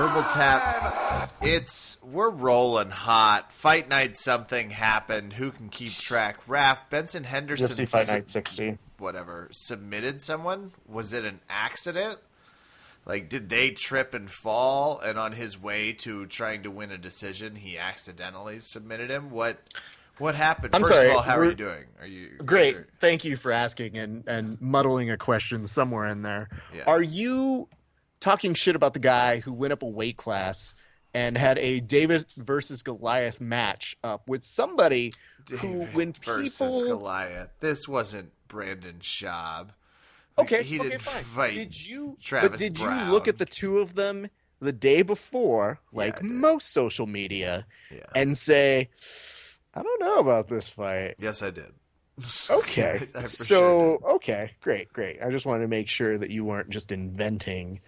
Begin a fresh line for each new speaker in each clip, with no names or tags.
Verbal Tap. We're rolling hot. Fight night something happened. Who can keep track? Raph, Benson Henderson.
UFC Fight Night 60.
Whatever. Submitted someone? Was it an accident? Like, did they trip and fall, and on his way to trying to win a decision, he accidentally submitted him? What happened?
I'm
First
sorry,
of all, how are you doing? Are you
great? Thank you for asking and muddling a question somewhere in there.
Yeah.
Are you talking shit about the guy who went up a weight class and had a David versus Goliath match up with somebody who, when
versus Goliath, this wasn't Brandon Schaub.
Okay,
he didn't
fine.
fight Travis Brown.
You look at the two of them the day before, like most social media, and say, I don't know about this fight?
Yes, I did.
Okay. Okay, great. I just wanted to make sure that you weren't just inventing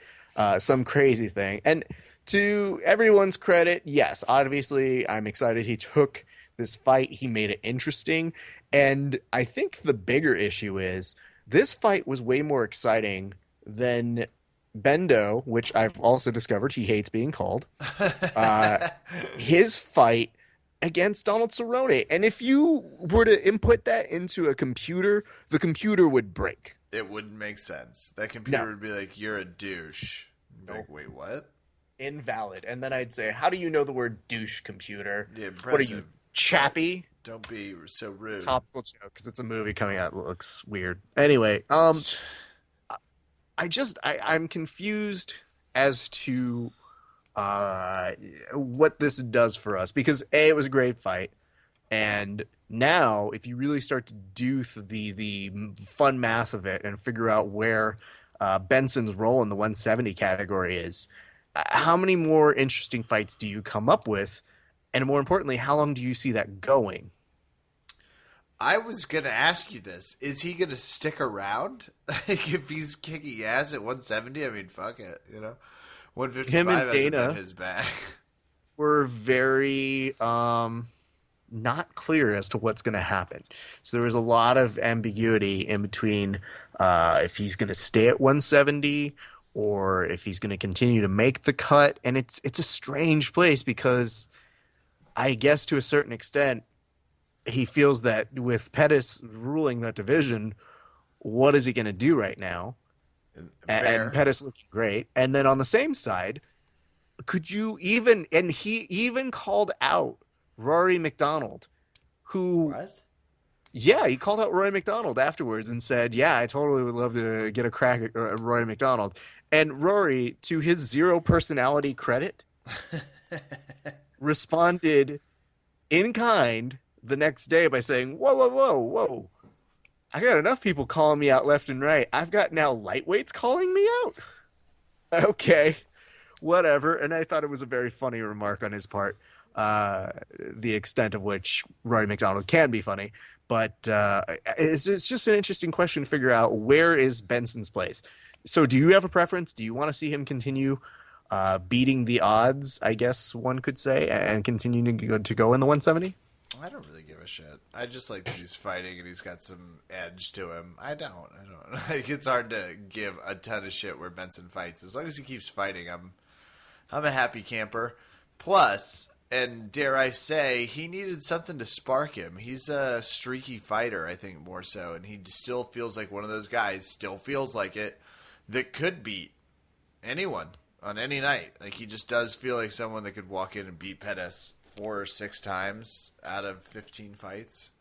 some crazy thing. And to everyone's credit, yes, obviously I'm excited he took this fight. He made it interesting. And I think the bigger issue is this fight was way more exciting than Bendo, which I've also discovered he hates being called, his fight against Donald Cerrone. And if you were to input that into a computer, the computer would break.
It wouldn't make sense. That computer would be like, you're a douche. Like, wait, what?
Invalid. And then I'd say, how do you know the word douche, computer?
Yeah,
what are you, Chappie?
Don't be so rude.
Topical joke, because it's a movie coming out that looks weird. Anyway, I'm confused as to what this does for us, because it was a great fight, and now if you really start to do the fun math of it and figure out where Benson's role in the 170 category is, how many more interesting fights do you come up with, and more importantly, how long do you see that going?
I was going to ask you this. Is he going to stick around? Like, if he's kicking ass at 170, I mean, fuck it, 155
Him and
hasn't
Dana
been his bag.
Were very not clear as to what's going to happen. So there was a lot of ambiguity in between if he's going to stay at 170 or if he's going to continue to make the cut. And it's a strange place because I guess to a certain extent, he feels that with Pettis ruling that division, what is he going to do right now? And Pettis looking great. And then on the same side, could you even, and he even called out Rory McDonald, who,
what?
Yeah, he called out Rory McDonald afterwards and said, yeah, I totally would love to get a crack at Rory McDonald. And Rory, to his zero personality credit, responded in kind the next day by saying, whoa. I got enough people calling me out left and right. I've got now lightweights calling me out. Okay, whatever. And I thought it was a very funny remark on his part, the extent of which Rory McDonald can be funny. But it's just an interesting question to figure out, where is Benson's place? So do you have a preference? Do you want to see him continue beating the odds, I guess one could say, and continuing to go in the 170?
I don't really give a shit. I just like that he's fighting and he's got some edge to him. I don't. Like, it's hard to give a ton of shit where Benson fights. As long as he keeps fighting, I'm a happy camper. Plus, and dare I say, he needed something to spark him. He's a streaky fighter, I think, more so, and he still feels like one of those guys, still feels like it, that could beat anyone on any night. Like, he just does feel like someone that could walk in and beat Pettis 4 or 6 times out of 15 fights,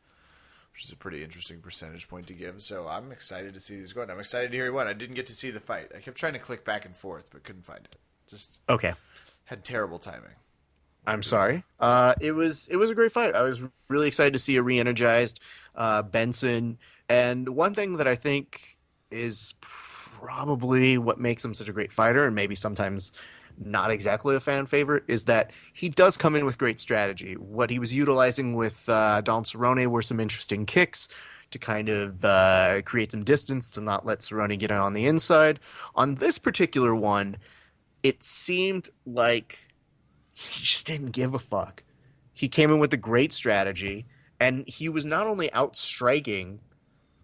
which is a pretty interesting percentage point to give. So I'm excited to see these going. I'm excited to hear he won. I didn't get to see the fight. I kept trying to click back and forth, but couldn't find it. Just had terrible timing.
I'm sorry. It was a great fight. I was really excited to see a re-energized Benson. And one thing that I think is probably what makes him such a great fighter, and maybe sometimes not exactly a fan favorite, is that he does come in with great strategy. What he was utilizing with Donald Cerrone were some interesting kicks to kind of create some distance to not let Cerrone get in on the inside. On this particular one, it seemed like he just didn't give a fuck. He came in with a great strategy, and he was not only outstriking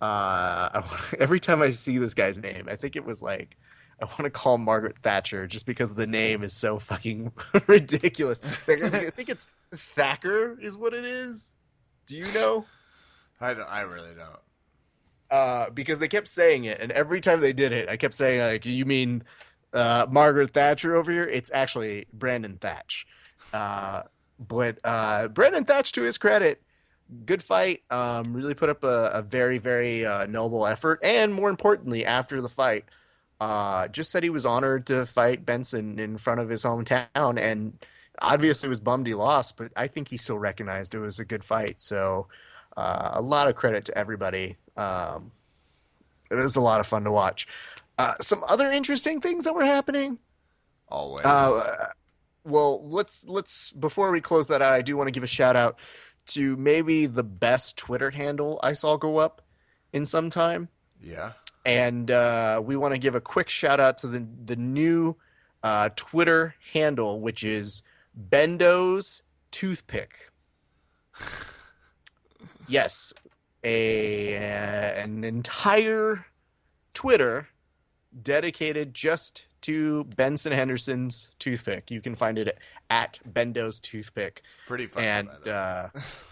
every time I see this guy's name, I think it was like I want to call Margaret Thatcher just because the name is so fucking ridiculous. I think it's Thacker is what it is. Do you know?
I really don't.
Because they kept saying it, and every time they did it, I kept saying, like, you mean Margaret Thatcher over here? It's actually Brandon Thatch. But Brandon Thatch, to his credit, good fight. Really put up a very, very noble effort. And more importantly, after the fight, just said he was honored to fight Benson in front of his hometown. And obviously was bummed he lost, but I think he still recognized it was a good fight. So a lot of credit to everybody. It was a lot of fun to watch. Some other interesting things that were happening.
Always.
Well, let's before we close that out, I do want to give a shout out to maybe the best Twitter handle I saw go up in some time.
Yeah.
And we want to give a quick shout out to the new Twitter handle, which is Bendo's Toothpick. Yes, an entire Twitter dedicated just to Benson Henderson's toothpick. You can find it at Bendo's Toothpick.
Pretty fun.
And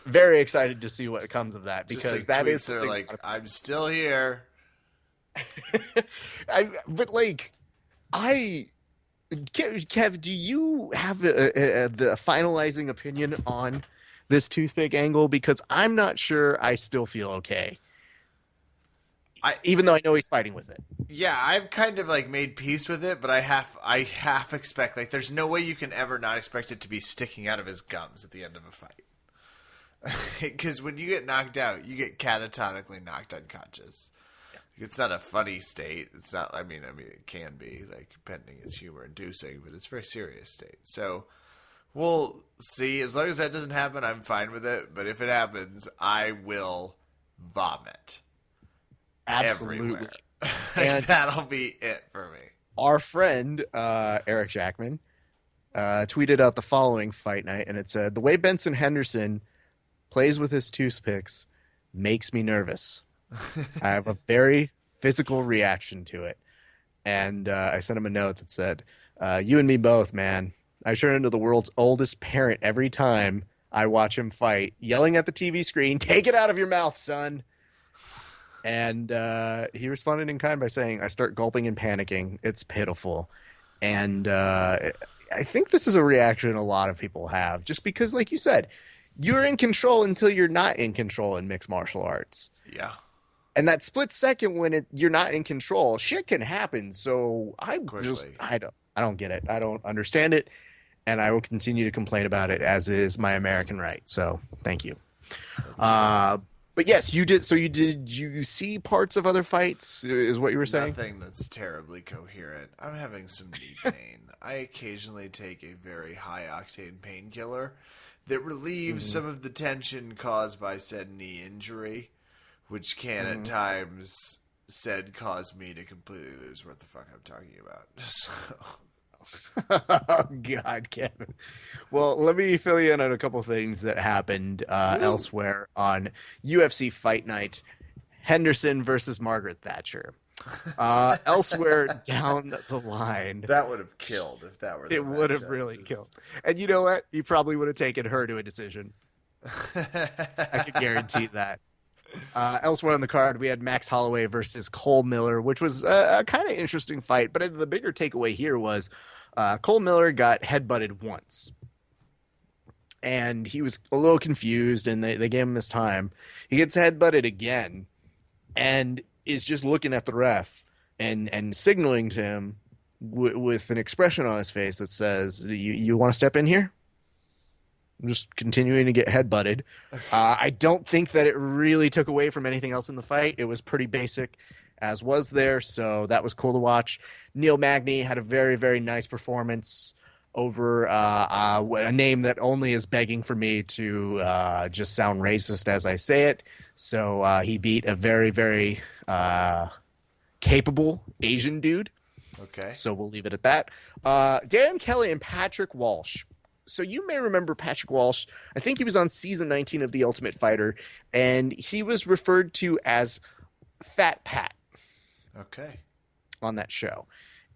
very excited to see what comes of that, because
just
that is
they're like, I'm still here.
Kev, do you have the finalizing opinion on this toothpick angle? Because I'm not sure I still feel okay. Even though I know he's fighting with it.
Yeah, I've kind of like made peace with it, but I half expect, like, there's no way you can ever not expect it to be sticking out of his gums at the end of a fight. Because when you get knocked out, you get catatonically knocked unconscious. Yeah. It's not a funny state. It's not. I mean, it can be, like, pending it's humor inducing, but it's a very serious state. So we'll see. As long as that doesn't happen, I'm fine with it. But if it happens, I will vomit.
Absolutely.
And that'll be it for me.
Our friend, Eric Jackman, tweeted out the following fight night, and it said, "The way Benson Henderson plays with his toothpicks makes me nervous. I have a very physical reaction to it." And I sent him a note that said, "You and me both, man. I turn into the world's oldest parent every time I watch him fight, yelling at the TV screen, 'Take it out of your mouth, son.'" And he responded in kind by saying, "I start gulping and panicking. It's pitiful." And I think this is a reaction a lot of people have, just because, like you said, you're in control until you're not in control in mixed martial arts.
Yeah.
And that split second when you're not in control, shit can happen. So I don't get it. I don't understand it. And I will continue to complain about it, as is my American right. So thank you. But yes, you did. So you see parts of other fights, is what you were saying?
Nothing that's terribly coherent. I'm having some knee pain. I occasionally take a very high-octane painkiller that relieves some of the tension caused by said knee injury, which can at times cause me to completely lose what the fuck I'm talking about. So.
Oh, God, Kevin. Well, let me fill you in on a couple things that happened elsewhere on UFC Fight Night. Henderson versus Margaret Thatcher. Elsewhere down the line.
That would have killed if that were the
It would have really killed. And you know what? He probably would have taken her to a decision. I can guarantee that. Elsewhere on the card, we had Max Holloway versus Cole Miller, which was a kind of interesting fight. But the bigger takeaway here was Cole Miller got headbutted once. And he was a little confused, and they gave him his time. He gets headbutted again and is just looking at the ref and signaling to him with an expression on his face that says, you want to step in here? I'm just continuing to get headbutted. I don't think that it really took away from anything else in the fight. It was pretty basic, as was there, so that was cool to watch. Neil Magny had a very, very nice performance over a name that only is begging for me to just sound racist as I say it. So he beat a very, very capable Asian dude.
Okay.
So we'll leave it at that. Dan Kelly and Patrick Walsh. So you may remember Patrick Walsh. I think he was on season 19 of The Ultimate Fighter, and he was referred to as Fat Pat.
Okay.
On that show.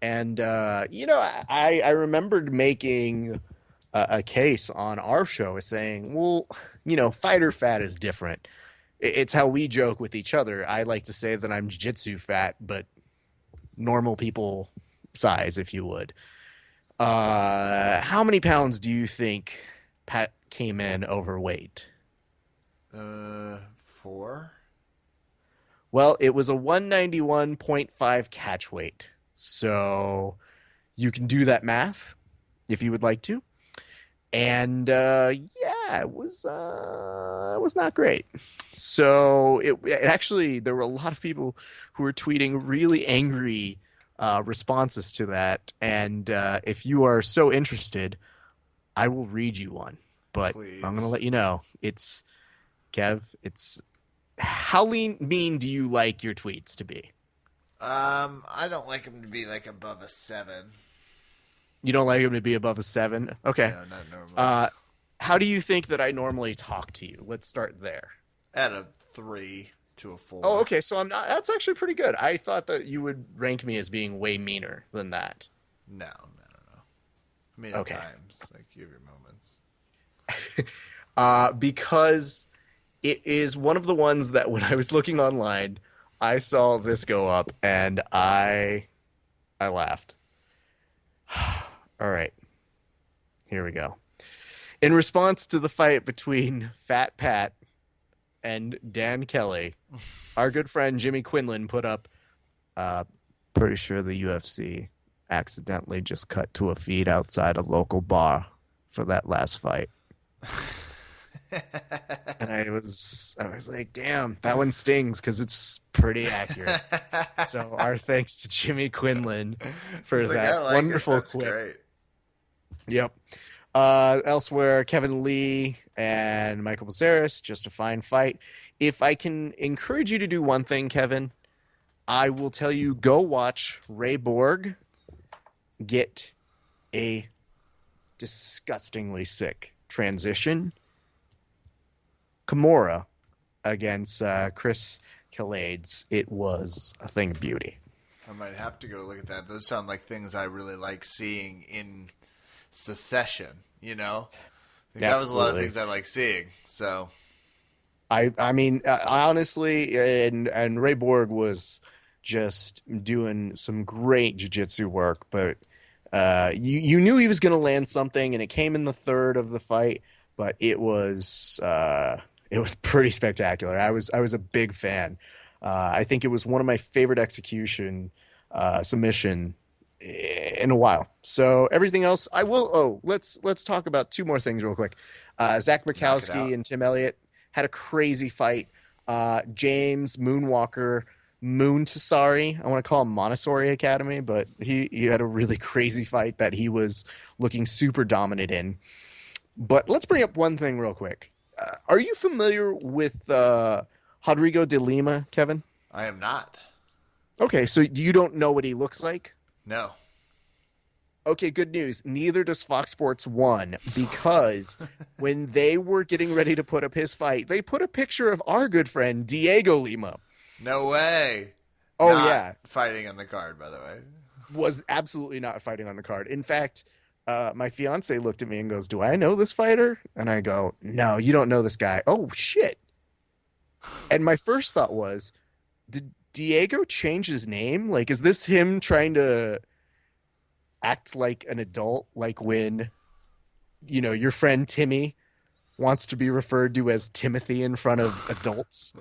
And I remembered making a case on our show as saying, well, fighter fat is different. It's how we joke with each other. I like to say that I'm jiu-jitsu fat, but normal people size, if you would. How many pounds do you think Pat came in overweight?
4.
Well, it was a 191.5 catch weight. So you can do that math if you would like to. And it was not great. So it actually, there were a lot of people who were tweeting really angry responses to that. And if you are so interested, I will read you one. But
Please.
I'm going to let you know. It's Kev. It's how mean do you like your tweets to be?
I don't like them to be like above a 7.
You don't like them to be above a 7? Okay.
No, not normally.
How do you think that I normally talk to you? Let's start there.
At a 3 to a 4.
Oh, okay. So I'm not. That's actually pretty good. I thought that you would rank me as being way meaner than that.
No. I mean,
Okay.
at times, like you have your moments.
Because it is one of the ones that when I was looking online, I saw this go up and I laughed. All right. Here we go. In response to the fight between Fat Pat and Dan Kelly, our good friend Jimmy Quinlan put up, pretty sure the UFC accidentally just cut to a feed outside a local bar for that last fight. And I was like, damn, that one stings because it's pretty accurate. So our thanks to Jimmy Quinlan for that wonderful clip.
Great.
Yep. Elsewhere, Kevin Lee and Michael Becerris, just a fine fight. If I can encourage you to do one thing, Kevin, I will tell you, go watch Ray Borg get a disgustingly sick transition Kimura against Chris Calades. It was a thing of beauty.
I might have to go look at that. Those sound like things I really like seeing in succession, you know? That was a lot of things I like seeing. So,
I mean, honestly, and Ray Borg was just doing some great jiu-jitsu work, but you knew he was going to land something, and it came in the third of the fight, but it was pretty spectacular. I was a big fan. I think it was one of my favorite execution submission in a while. So everything else, I will. Oh, let's talk about two more things real quick. Zach Murkowski and Tim Elliott had a crazy fight. James Moonwalker Moontasari, I want to call him Montessori Academy, but he had a really crazy fight that he was looking super dominant in. But let's bring up one thing real quick. Are you familiar with Rodrigo de Lima, Kevin?
I am not.
Okay, so you don't know what he looks like?
No.
Okay, good news. Neither does Fox Sports 1, because when they were getting ready to put up his fight, they put a picture of our good friend Diego Lima.
No way.
Oh,
not
yeah.
Fighting on the card, by the way.
Was absolutely not fighting on the card. In fact, my fiance looked at me and goes, "Do I know this fighter?" And I go, "No, you don't know this guy." Oh, shit. And my first thought was, did Diego change his name? Like, is this him trying to act like an adult? Like when, your friend Timmy wants to be referred to as Timothy in front of adults?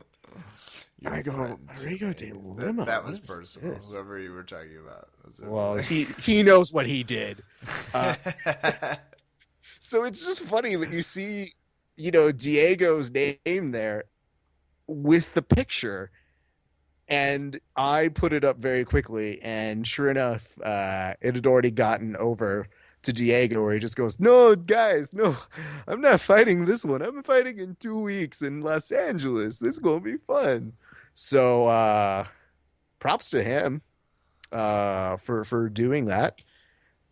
And I go, Rodrigo de Lima.
That was personal. Whoever you were talking about.
Well, he knows what he did. So it's just funny that you see, Diego's name there with the picture. And I put it up very quickly. And sure enough, it had already gotten over to Diego, where he just goes, "No, guys, no, I'm not fighting this one. I'm fighting in 2 weeks in Los Angeles. This is going to be fun." So props to him for doing that.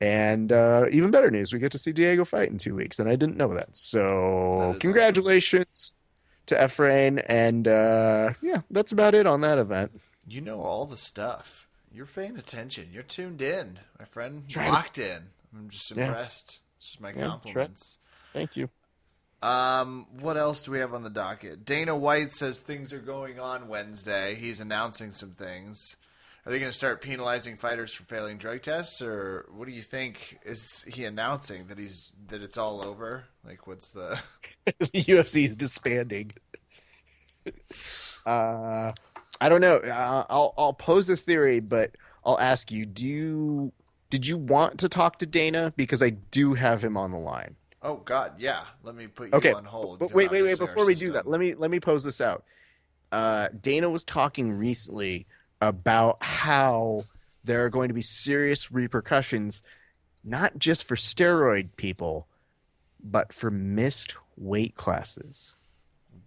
And even better news, we get to see Diego fight in 2 weeks, and I didn't know that. So congratulations to Efrain, and that's about it on that event.
You know all the stuff. You're paying attention. You're tuned in, my friend.
Trying
Locked in. I'm just impressed. This is my compliments.
Thank you.
What else do we have on the docket? Dana White says things are going on Wednesday. He's announcing some things. Are they going to start penalizing fighters for failing drug tests, or what do you think? Is he announcing that it's all over? Like, what's the
The UFC is disbanding. I don't know. I'll pose a theory, but I'll ask you: did you want to talk to Dana? Because I do have him on the line.
Oh God, yeah. Let me put you on hold.
But wait. Before we do that, let me pose this out. Dana was talking recently about how there are going to be serious repercussions, not just for steroid people, but for missed weight classes.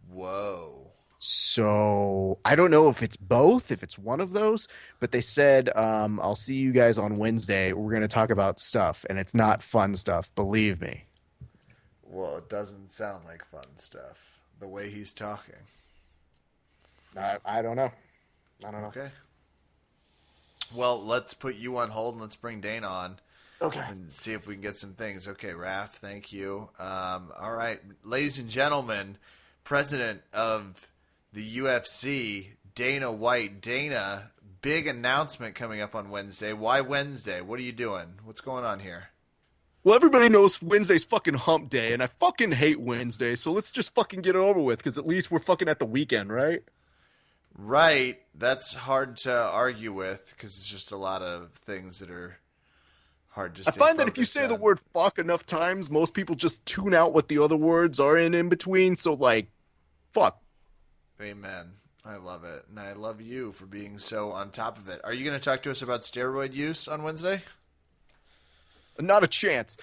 Whoa.
So I don't know if it's both, if it's one of those, but they said, I'll see you guys on Wednesday. We're going to talk about stuff, and it's not fun stuff, believe me.
Well, it doesn't sound like fun stuff, the way he's talking.
I don't know.
Okay. Well, let's put you on hold and let's bring Dana on.
Okay.
And see if we can get some things. Okay, Raph, thank you. All right, ladies and gentlemen, president of the UFC, Dana White. Dana, big announcement coming up on Wednesday. Why Wednesday? What are you doing? What's going on here?
Well, everybody knows Wednesday's fucking hump day, and I fucking hate Wednesday, so let's just fucking get it over with, because at least we're fucking at the weekend, right?
Right. That's hard to argue with, because it's just a lot of things that are hard to
I find that if you say the word fuck enough times, most people just tune out what the other words are in between, so, like, fuck.
Amen. I love it. And I love you for being so on top of it. Are you going to talk to us about steroid use on Wednesday?
Not a chance.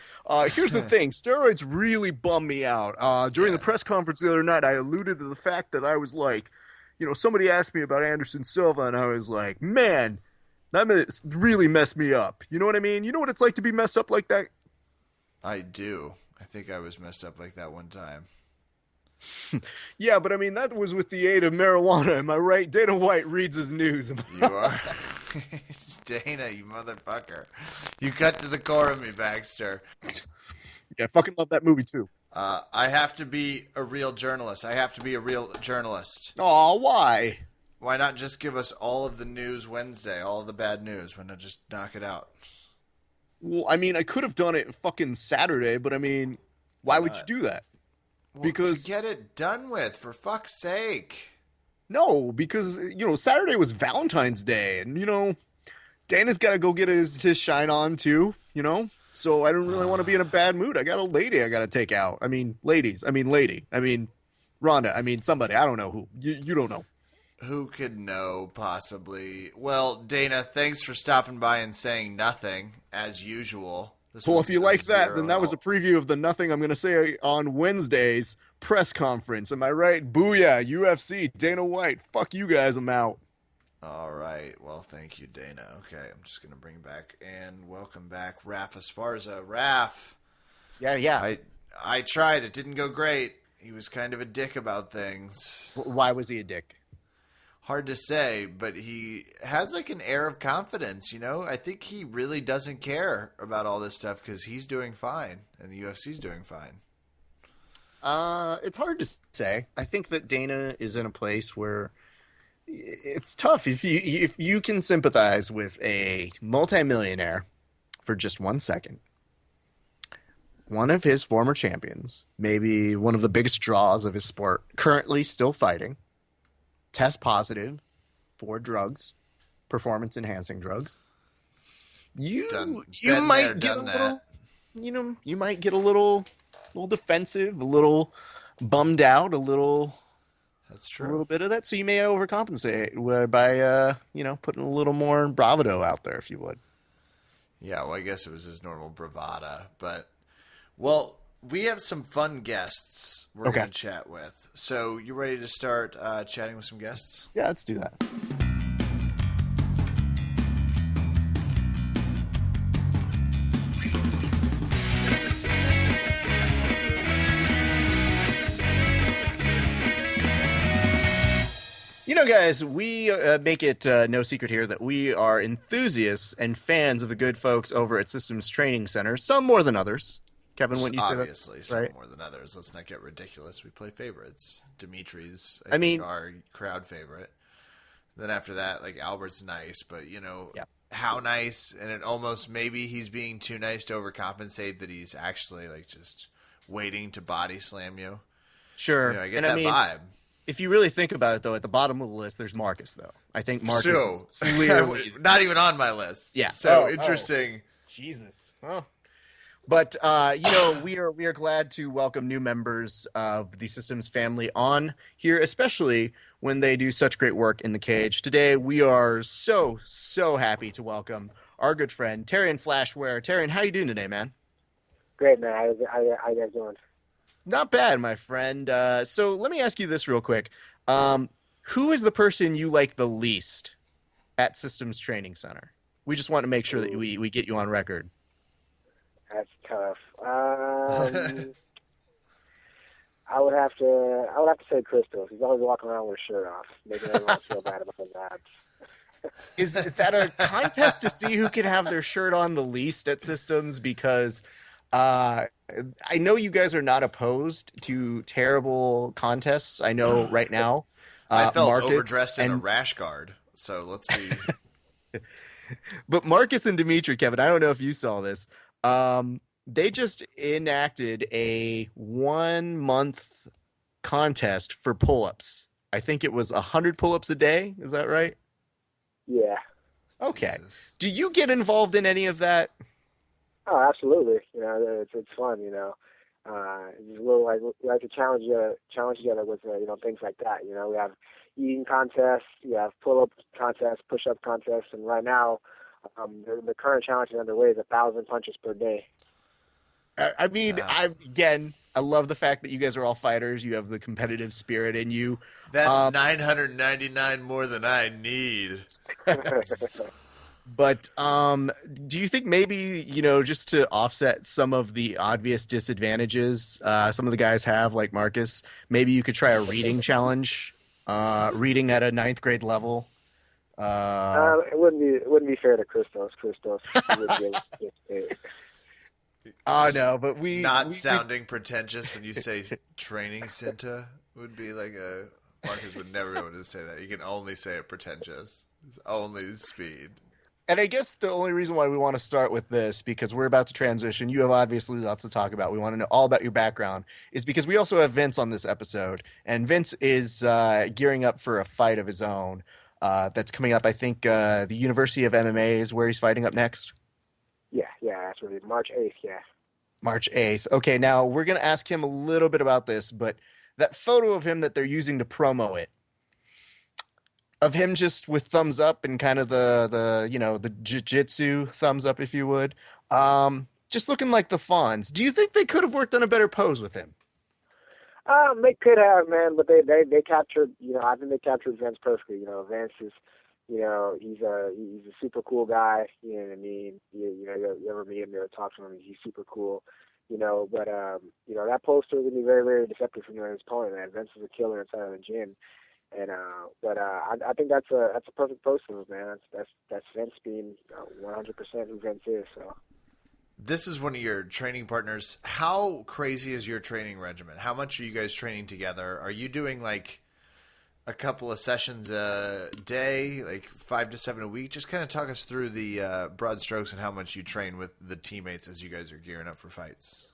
Here's the thing. Steroids really bum me out. During the press conference the other night, I alluded to the fact that I was like, somebody asked me about Anderson Silva, and I was like, man, that really messed me up. You know what I mean? You know what it's like to be messed up like that?
I do. I think I was messed up like that one time.
Yeah, but I mean, that was with the aid of marijuana. Am I right? Dana White reads his news.
You are. It's Dana, you motherfucker. You cut to the core of me, Baxter.
Yeah, I fucking love that movie, too.
I have to be a real journalist.
Aw, why?
Why not just give us all of the news Wednesday, all of the bad news? Why not just knock it out?
Well, I mean, I could have done it fucking Saturday, but I mean, why would you do that?
Well,
because
to get it done with, for fuck's sake.
No, because, Saturday was Valentine's Day, and, Dana's got to go get his shine on, too, So I don't really want to be in a bad mood. I got a lady I got to take out. I mean, ladies. I mean, lady. I mean, Rhonda. I mean, somebody. I don't know who. You don't know.
Who could know, possibly? Well, Dana, thanks for stopping by and saying nothing, as usual.
Well, if you like that, then that was a preview of the nothing I'm going to say on Wednesday's press conference. Am I right? Booyah, UFC, Dana White. Fuck you guys, I'm out.
All right. Well, thank you, Dana. Okay, I'm just going to bring back and welcome back Raph Esparza. Raph.
Yeah.
I tried. It didn't go great. He was kind of a dick about things.
Why was he a dick?
Hard to say, but he has like an air of confidence, I think he really doesn't care about all this stuff because he's doing fine and the UFC's doing fine.
It's hard to say. I think that Dana is in a place where it's tough. If you can sympathize with a multimillionaire for just 1 second, one of his former champions, maybe one of the biggest draws of his sport, currently still fighting, test positive for drugs, performance-enhancing drugs. You might get a little, you might get a little defensive, a little bummed out, a little.
That's true.
A little bit of that, so you may overcompensate by putting a little more bravado out there, if you would.
Yeah, well, I guess it was his normal bravada, but we have some fun guests we're going to chat with. So you ready to start chatting with some guests?
Yeah, let's do that. Guys, we make it no secret here that we are enthusiasts and fans of the good folks over at Systems Training Center, some more than others. Kevin, wouldn't you say
Obviously,
that's
some
right?
more than others. Let's not get ridiculous. We play favorites. Dimitri's, I
I
think,
mean,
our crowd favorite. Then after that, like Albert's nice, but
yeah,
how nice, and it almost maybe he's being too nice to overcompensate that he's actually like just waiting to body slam you.
sure.
I get
And I
that
mean,
vibe.
if you really think about it, though, at the bottom of the list, there's Marcus, though. I think Marcus
So,
is clearly
not even on my list.
Yeah.
So
Oh,
interesting.
Jesus. Oh. But we are glad to welcome new members of the Systems family on here, especially when they do such great work in the cage. Today we are so happy to welcome our good friend Terrion Ware. Terrion, how you doing today, man?
Great, man. How you guys doing?
Not bad, my friend. So let me ask you this real quick. Who is the person you like the least at Systems Training Center? We just want to make sure that we get you on record.
That's tough. I would have to say Christos. He's always walking around with his shirt off, making everyone feel bad about his abs.
Is that a contest to see who can have their shirt on the least at Systems? Because I know you guys are not opposed to terrible contests. I know right now.
I felt
Marcus
overdressed in a
and
rash guard, so let's be.
But Marcus and Dimitri, Kevin, I don't know if you saw this. They just enacted a 1 month contest for pull-ups. I think it was 100 pull-ups a day. Is that right?
Yeah.
Okay.
Jesus.
Do you get involved in any of that?
Oh, absolutely. It's fun. It's a little like we like to challenge each other with things like that. We have eating contests, we have pull-up contests, push-up contests, and right now the current challenge is underway is 1,000 punches per day.
I mean, I love the fact that you guys are all fighters. You have the competitive spirit in you.
That's 999 more than I need.
But do you think maybe, just to offset some of the obvious disadvantages some of the guys have, like Marcus, maybe you could try a reading challenge, reading at a 9th grade level?
It wouldn't be fair to Christos. Christos would be able to get
Oh, no, but we
sounding pretentious when you say training center would be like Marcus would never be able to say that. You can only say it pretentious. It's only speed.
And I guess the only reason why we want to start with this, because we're about to transition, you have obviously lots to talk about. We want to know all about your background, is because we also have Vince on this episode. And Vince is gearing up for a fight of his own that's coming up. I think the University of MMA is where he's fighting up next.
Yeah, that's really March 8th, yeah.
March 8th. Okay, now we're going to ask him a little bit about this, but that photo of him that they're using to promo it, of him just with thumbs up and kind of the jiu-jitsu thumbs up, if you would, just looking like the Fonz. Do you think they could have worked on a better pose with him?
They could have, man, but they captured, I think they captured Vince perfectly. Vince is, he's a super cool guy. You know what I mean? You ever meet him, you ever talk to him, he's super cool. But that poster would be very, very deceptive for his opponent, man. Vince is a killer inside of the gym. And I think that's a perfect poster, man. That's Vince being 100% who Vince is. So
this is one of your training partners. How crazy is your training regimen? How much are you guys training together? Are you doing like a couple of sessions a day, like 5 to 7 a week? Just kind of talk us through the broad strokes and how much you train with the teammates as you guys are gearing up for fights.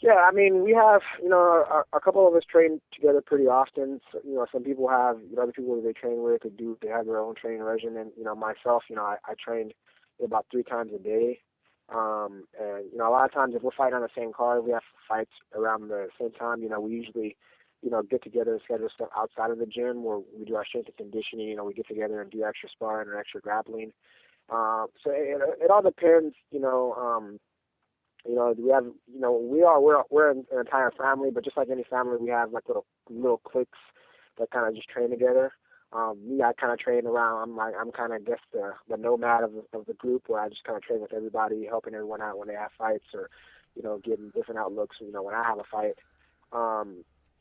Yeah, I mean, we have, a couple of us train together pretty often. So, some people have, other people they train with, they have their own training regimen. Myself, I trained about 3 times a day. And, a lot of times if we're fighting on the same card, we have fights around the same time. We usually, get together and schedule stuff outside of the gym where we do our strength and conditioning. We get together and do extra sparring or extra grappling. So it all depends, we have, we're an entire family, but just like any family, we have like little cliques that kind of just train together. Me, I kind of train around. I'm kind of guess the nomad of the group, where I just kind of train with everybody, helping everyone out when they have fights, or getting different outlooks. When I have a fight,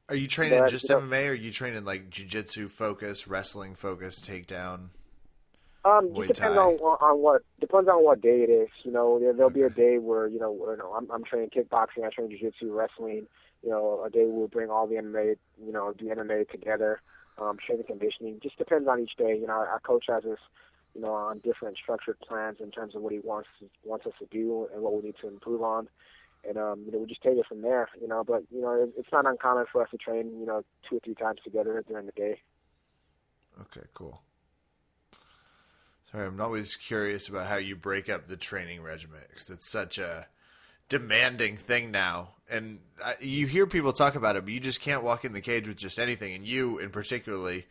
Are you training
But,
just MMA, or are you training like jiu-jitsu focus, wrestling focus, takedown?
Just depends on what day it is. There'll be a day where I'm training kickboxing, I train jiu-jitsu, wrestling. A day we'll bring all the MMA, do MMA together, strength and conditioning. Just depends on each day. Our coach has us, on different structured plans in terms of what he wants us to do and what we need to improve on. And, we just take it from there, but, it's not uncommon for us to train, 2 or 3 times together during the day.
Okay, cool. Sorry, I'm always curious about how you break up the training regimen, because it's such a demanding thing now. And you hear people talk about it, but you just can't walk in the cage with just anything. And you, in particularly,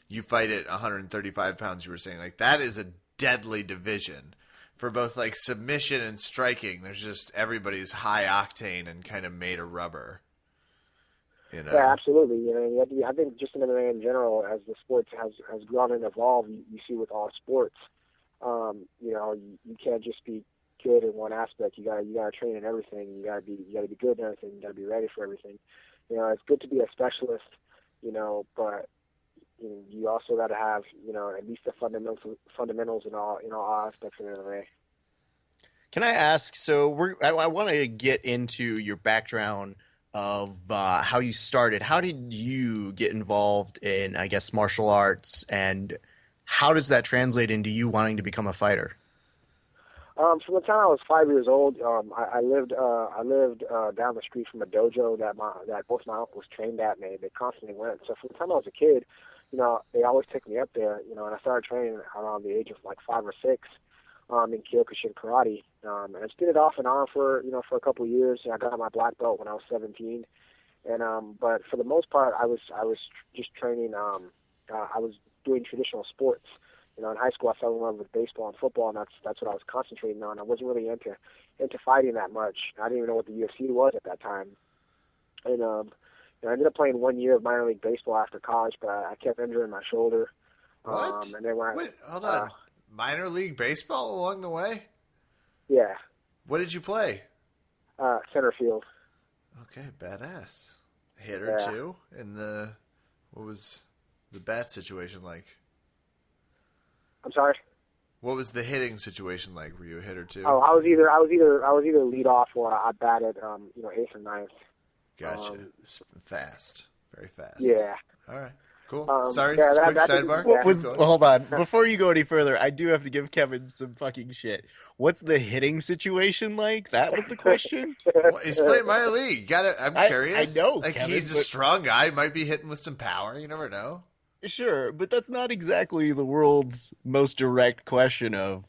you fight at 135 pounds, you were saying. Like, that is a deadly division. For both, like, submission and striking, there's just everybody's high octane and kind of made of rubber.
Yeah, absolutely. I think just in MMA in general, as the sport has grown and evolved, you see with all sports, you can't just be good in one aspect. You gotta train in everything. You gotta be good in everything. You gotta be ready for everything. It's good to be a specialist, but you also gotta have at least the fundamentals in all aspects of MMA.
Can I ask? So I want to get into your background of how you started. How did you get involved in, I guess, martial arts, and how does that translate into you wanting to become a fighter?
From the time I was 5 years old, I lived down the street from a dojo that both my uncles trained at, and they constantly went. So from the time I was a kid, they always took me up there, and I started training around the age of like 5 or 6 in Kyokushin karate. And I just did it off and on for a couple of years. I got my black belt when I was 17, and but for the most part, I was just training. I was doing traditional sports. In high school, I fell in love with baseball and football, and that's what I was concentrating on. I wasn't really into fighting that much. I didn't even know what the UFC was at that time. And I ended up playing 1 year of minor league baseball after college, but I kept injuring my shoulder.
What?
And then
Wait, hold on. Minor league baseball along the way?
Yeah.
What did you play?
Center field.
Okay, badass. Hitter too? And what was the bat situation like?
I'm sorry.
What was the hitting situation like? Were you a hitter too?
Oh, I was either lead off or I batted, 8th or 9th.
Gotcha. Fast, very fast.
Yeah.
All right. Cool. Sorry,
yeah,
quick sidebar.
Hold on. Before you go any further, I do have to give Kevin some fucking shit. What's the hitting situation like? That was the question.
Well, he's playing minor league. I'm curious.
I know,
Like,
Kevin,
he's a strong guy. Might be hitting with some power. You never know.
Sure, but that's not exactly the world's most direct question of,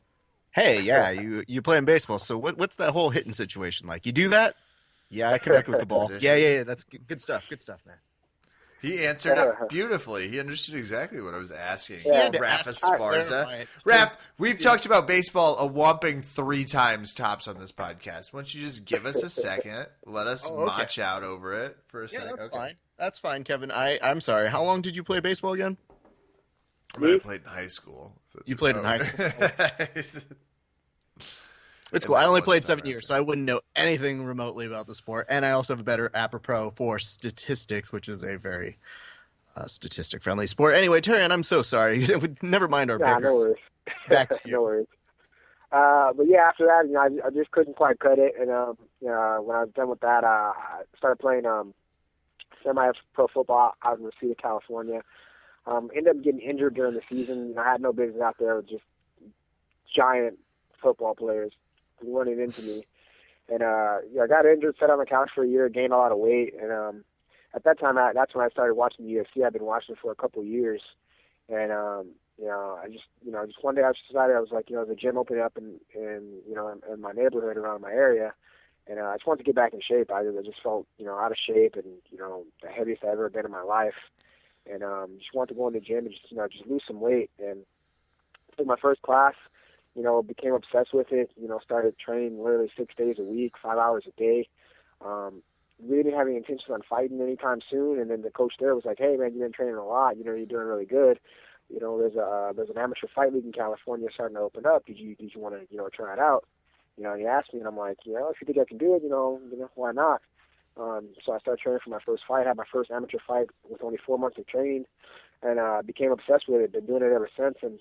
hey, yeah, you playing baseball, so what's that whole hitting situation like? You do that? Yeah, I connect with the ball. Yeah, that's good stuff, man.
He answered it beautifully. He understood exactly what I was asking.
Yeah.
Raph Esparza. Raph, we've talked about baseball a whopping 3 times tops on this podcast. Why don't you just give us a second? Let us march out over it for a second.
Yeah, that's fine. That's fine, Kevin. I'm sorry. How long did you play baseball again?
I played in high school.
You played in high school? It's cool. I only played 7 years, so I wouldn't know anything remotely about the sport. And I also have a better apropos for statistics, which is a very statistic-friendly sport. Anyway, Terrion, I'm so sorry. Never mind our bicker.
No worries.
Back to you.
No worries. But yeah, after that, I just couldn't quite cut it. And when I was done with that, I started playing semi-pro football out in Reseda, California. Ended up getting injured during the season. I had no business out there with just giant football players running into me. And I got injured, sat on the couch for a year, gained a lot of weight. And at that time, that's when I started watching the UFC. I've been watching it for a couple of years. And I just one day I just decided, I was like, the gym opened up in my neighborhood around my area. And I just wanted to get back in shape. I just felt, out of shape and, the heaviest I've ever been in my life. And just wanted to go in the gym and just lose some weight. And I took my first class, became obsessed with it, started training literally 6 days a week, 5 hours a day. Really didn't have any intentions on fighting anytime soon. And then the coach there was like, hey, man, you've been training a lot. You're doing really good. There's an amateur fight league in California starting to open up. Did you want to, try it out? And he asked me, and I'm like, if you think I can do it, why not? So I started training for my first fight. I had my first amateur fight with only 4 months of training, and became obsessed with it. Been doing it ever since. And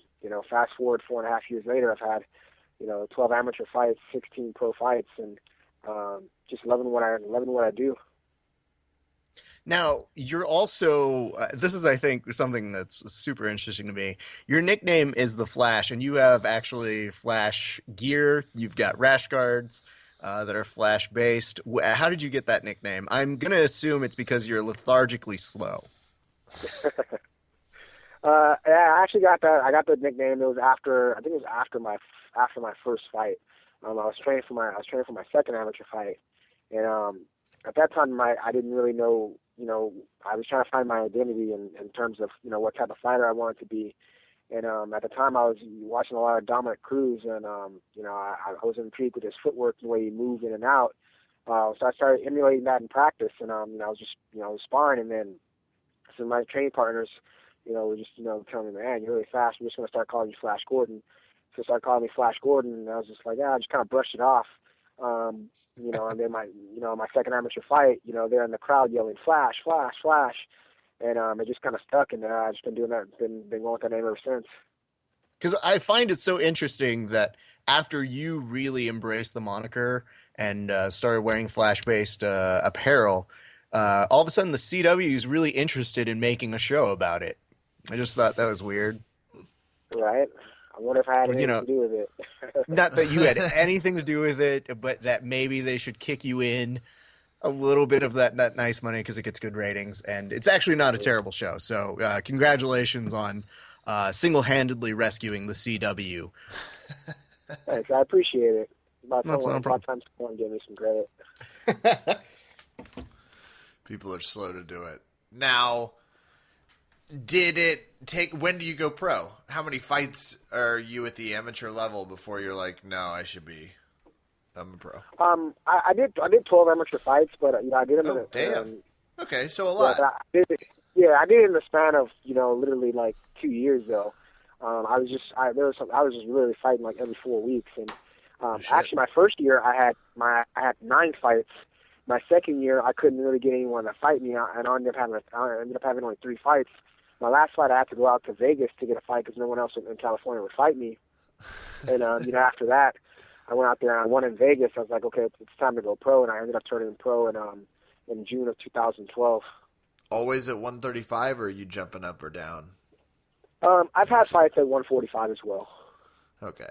fast forward 4.5 years later, I've had 12 amateur fights, 16 pro fights, and just loving what I do.
Now, you're also, this is, I think, something that's super interesting to me. Your nickname is the Flash, and you have actually Flash gear. You've got rash guards that are Flash based. How did you get that nickname? I'm going to assume it's because you're lethargically slow.
Yeah, I actually got that. I got the nickname. It was after, I think it was after my first fight. I was training for my second amateur fight, and at that time, I didn't really know. I was trying to find my identity in terms of what type of fighter I wanted to be. And at the time, I was watching a lot of Dominic Cruz, and I was intrigued with his footwork and the way he moved in and out. So I started emulating that in practice, and I was just sparring, and then some of my training partners, were just telling me, man, you're really fast. We're just gonna start calling you Flash Gordon. So they started calling me Flash Gordon, and I was just like, I just kind of brushed it off. And then my second amateur fight, they're in the crowd yelling Flash, Flash, Flash, and it just kind of stuck, and I've just been doing that, been going with that name ever since.
Because I find it so interesting that after you really embraced the moniker and started wearing Flash-based apparel, all of a sudden the CW is really interested in making a show about it. I just thought that was weird.
Right. I wonder if I had anything to do with it.
Not that you had anything to do with it, but that maybe they should kick you in a little bit of that nice money because it gets good ratings. And it's actually not a terrible show. So congratulations on single-handedly rescuing the CW.
Thanks. I appreciate it. About time someone gave me some credit.
People are slow to do it. Now, when do you go pro? How many fights are you at the amateur level before you're like, no, I'm a pro?
I did 12 amateur fights, but I did them
damn. Okay, so a lot.
I did it in the span of literally like 2 years though. I was just really fighting like every 4 weeks, and actually my first year I had 9 fights. My second year I couldn't really get anyone to fight me, and I ended up having only 3 fights. My last fight, I had to go out to Vegas to get a fight because no one else in California would fight me. And after that, I went out there and I won in Vegas. I was like, okay, it's time to go pro, and I ended up turning pro in June of 2012.
Always at 135, or are you jumping up or down?
I've had fights at 145 as well.
Okay,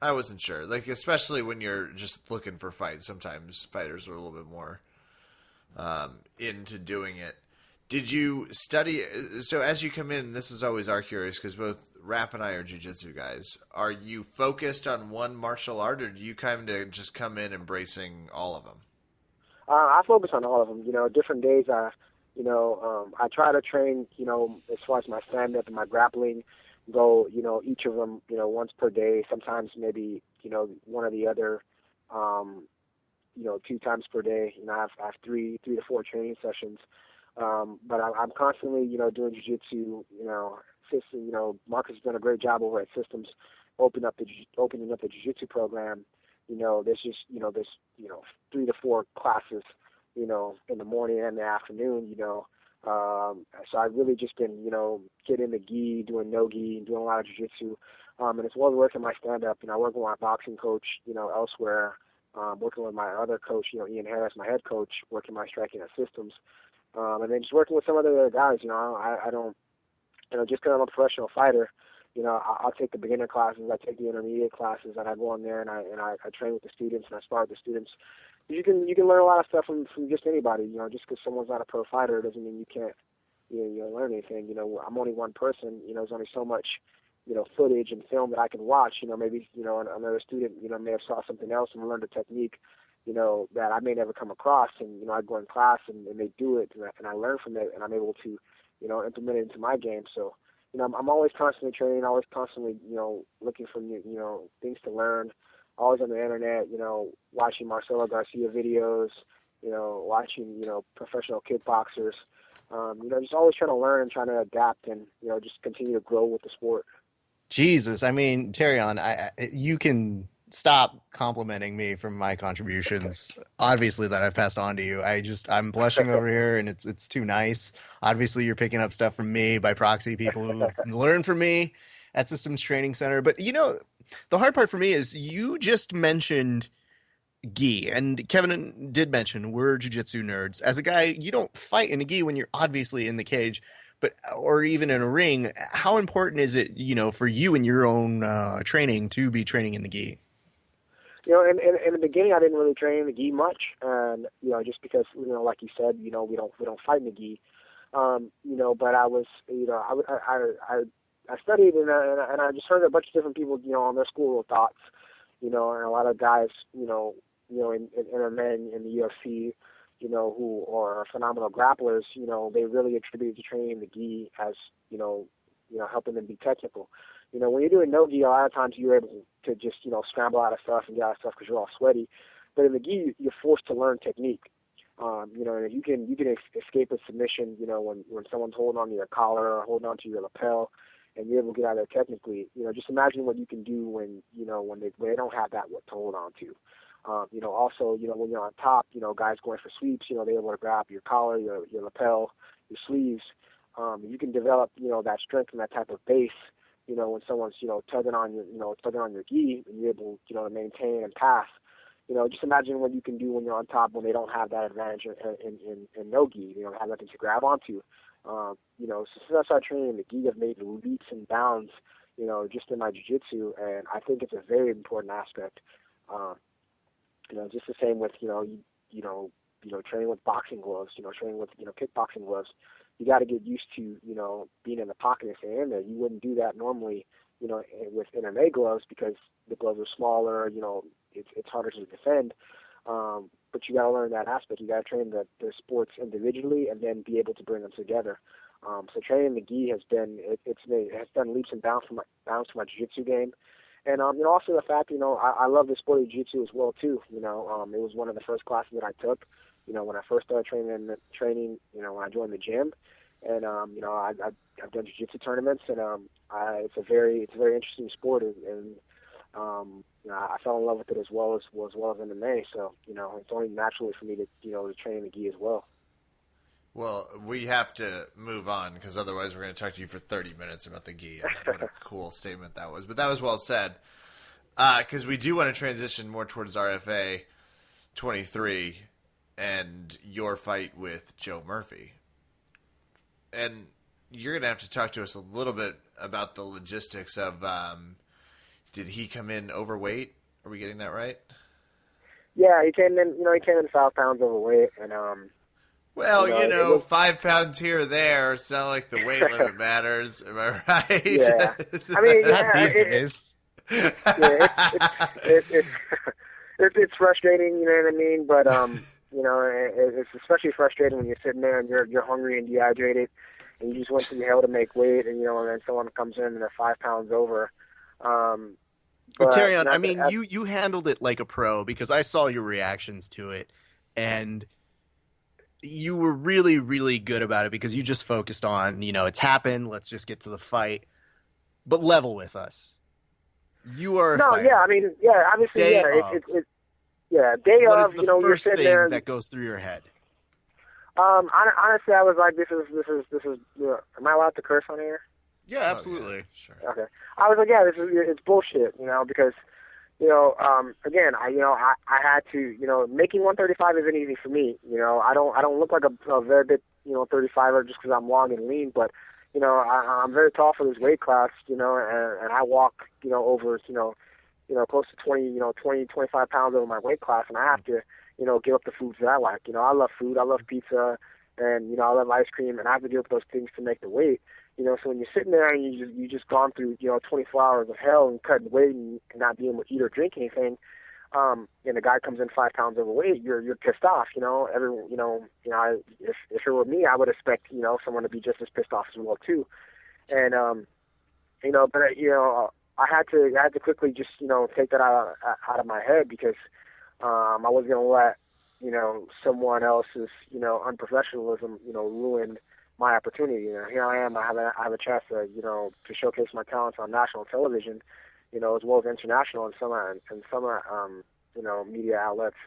I wasn't sure. Like, especially when you're just looking for fights, sometimes fighters are a little bit more into doing it. Did you study? So as you come in, this is always our curious because both Raph and I are jiu-jitsu guys. Are you focused on one martial art, or do you kind of just come in embracing all of them?
I focus on all of them. Different days I try to train, as far as my stand-up and my grappling go, each of them, once per day, sometimes maybe, one or the other, 2 times per day. I have 3 to 4 training sessions. But I'm constantly, doing jiu-jitsu, system, Marcus has done a great job over at Systems, opening up the jiu-jitsu program. There's just, there's 3 to 4 classes, in the morning and the afternoon, so I've really just been, getting the gi, doing no gi, and doing a lot of jiu-jitsu. And as well as working my stand-up, I work with my boxing coach, elsewhere, working with my other coach, Ian Harris, my head coach, working my striking at Systems. And then just working with some other guys, I don't, just because I'm a professional fighter, I'll take the beginner classes, I take the intermediate classes, and I go in there and I train with the students and I spar with the students. You can learn a lot of stuff from just anybody, just because someone's not a pro fighter doesn't mean you can't, learn anything. I'm only one person, there's only so much, footage and film that I can watch. Maybe, another student, may have saw something else and learned a technique, that I may never come across, and I go in class and they do it, and I learn from it, and I'm able to, implement it into my game. So, I'm always constantly training, always constantly, looking for new, things to learn. Always on the internet, watching Marcelo Garcia videos, watching, professional kickboxers, just always trying to learn and trying to adapt and, just continue to grow with the sport.
Jesus, I mean, Terrion, you can stop complimenting me from my contributions. Obviously, that I've passed on to you. I'm blushing over here, and it's too nice. Obviously, you're picking up stuff from me by proxy. People who learn from me at Systems Training Center. But the hard part for me is you just mentioned gi, and Kevin did mention we're jujitsu nerds. As a guy, you don't fight in a gi when you're obviously in the cage, but or even in a ring. How important is it, for you in your own training to be training in the gi?
In the beginning, I didn't really train in the gi much, and just because like you said, we don't fight in the gi, but I was, I studied and I just heard a bunch of different people, on their school of thoughts, and a lot of guys, in MMA and the UFC, who are phenomenal grapplers, they really attribute to training the gi as, helping them be technical. When you're doing no gi, a lot of times you're able to just, scramble out of stuff and get out of stuff because you're all sweaty. But in the gi, you're forced to learn technique. And you can escape a submission, when someone's holding on to your collar or holding on to your lapel, and you're able to get out of there technically. Just imagine what you can do when they don't have that what to hold on to. Also, when you're on top, guys going for sweeps, they're able to grab your collar, your lapel, your sleeves. You can develop, that strength and that type of base, when someone's, tugging on your gi, and you're able, to maintain and pass. Just imagine what you can do when you're on top when they don't have that advantage in no gi. They don't have nothing to grab onto. So since I started training, the gi have made leaps and bounds, just in my jiu-jitsu, and I think it's a very important aspect. Just the same with, training with boxing gloves, training with, kickboxing gloves. You got to get used to, being in the pocket and staying in there. You wouldn't do that normally, with MMA gloves because the gloves are smaller, it's harder to defend. But you got to learn that aspect. You got to train the sports individually and then be able to bring them together. So training the gi has done leaps and bounds for my jiu-jitsu game. And, also the fact, I love the sport of jiu-jitsu as well, too. It was one of the first classes that I took, when I first started training, when I joined the gym. And, I've done jiu-jitsu tournaments, and it's a very interesting sport. And I fell in love with it as well as MMA. So, it's only naturally for me to train the gi as well.
Well, we have to move on because otherwise we're going to talk to you for 30 minutes about the gi. What a cool statement that was. But that was well said because we do want to transition more towards RFA 23 and your fight with Joe Murphy. And you're going to have to talk to us a little bit about the logistics of did he come in overweight? Are we getting that right?
Yeah, he came in 5 pounds overweight, and
well, 5 pounds here or there. It's not like the weight limit matters. Am I right?
Yeah. I mean,
Not these days.
It's frustrating, you know what I mean? But it's especially frustrating when you're sitting there and you're hungry and dehydrated, and you just went through hell to make weight, and and then someone comes in and they're 5 pounds over.
But Terrion, I mean, you handled it like a pro because I saw your reactions to it, and you were really, really good about it because you just focused on, it's happened. Let's just get to the fight. But level with us. You are a fighter.
Yeah, I mean, yeah, obviously,
day
day
what
of,
is the
you're
first
sitting
thing
there.
that goes through your head?
Honestly, I was like, this is. Am I allowed to curse on here?
Yeah, absolutely.
Oh, yeah, sure.
Okay. I was like, yeah, it's bullshit, because. Again, I had to, making 135 isn't easy for me. I don't look like a very big, 35er just because I'm long and lean, but, I'm very tall for this weight class, and I walk, over, close to 25 pounds over my weight class, and I have to, give up the foods that I like. I love food, I love pizza, and, I love ice cream, and I have to give up those things to make the weight. So when you're sitting there and you just gone through 24 hours of hell and cutting weight and not being able to eat or drink anything, and the guy comes in 5 pounds overweight, you're pissed off. If it were me, I would expect someone to be just as pissed off as well too. And but I had to quickly just take that out of my head because I wasn't gonna let someone else's unprofessionalism ruin my opportunity. Here I am. I have a chance to to showcase my talents on national television, as well as international and some media outlets.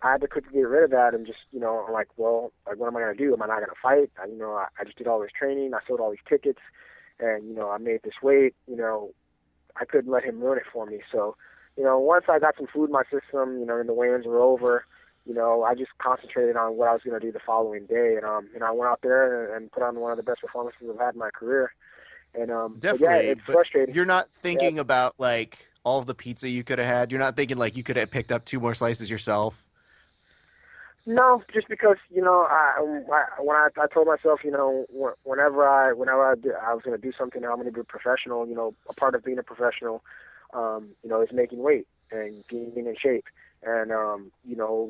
I had to quickly get rid of that and just, I'm like, well, like, what am I going to do? Am I not going to fight? I just did all this training. I sold all these tickets, and, I made this weight. I couldn't let him ruin it for me. So, once I got some food in my system, and the weigh-ins were over, I just concentrated on what I was going to do the following day. And, I went out there and put on one of the best performances I've had in my career. And,
Definitely,
but yeah, it's frustrating.
You're not thinking about, like, all of the pizza you could have had? You're not thinking, like, you could have picked up 2 more slices yourself?
No, just because when I told myself, whenever I was going to do something, I'm going to be professional. A part of being a professional, is making weight and being in shape. And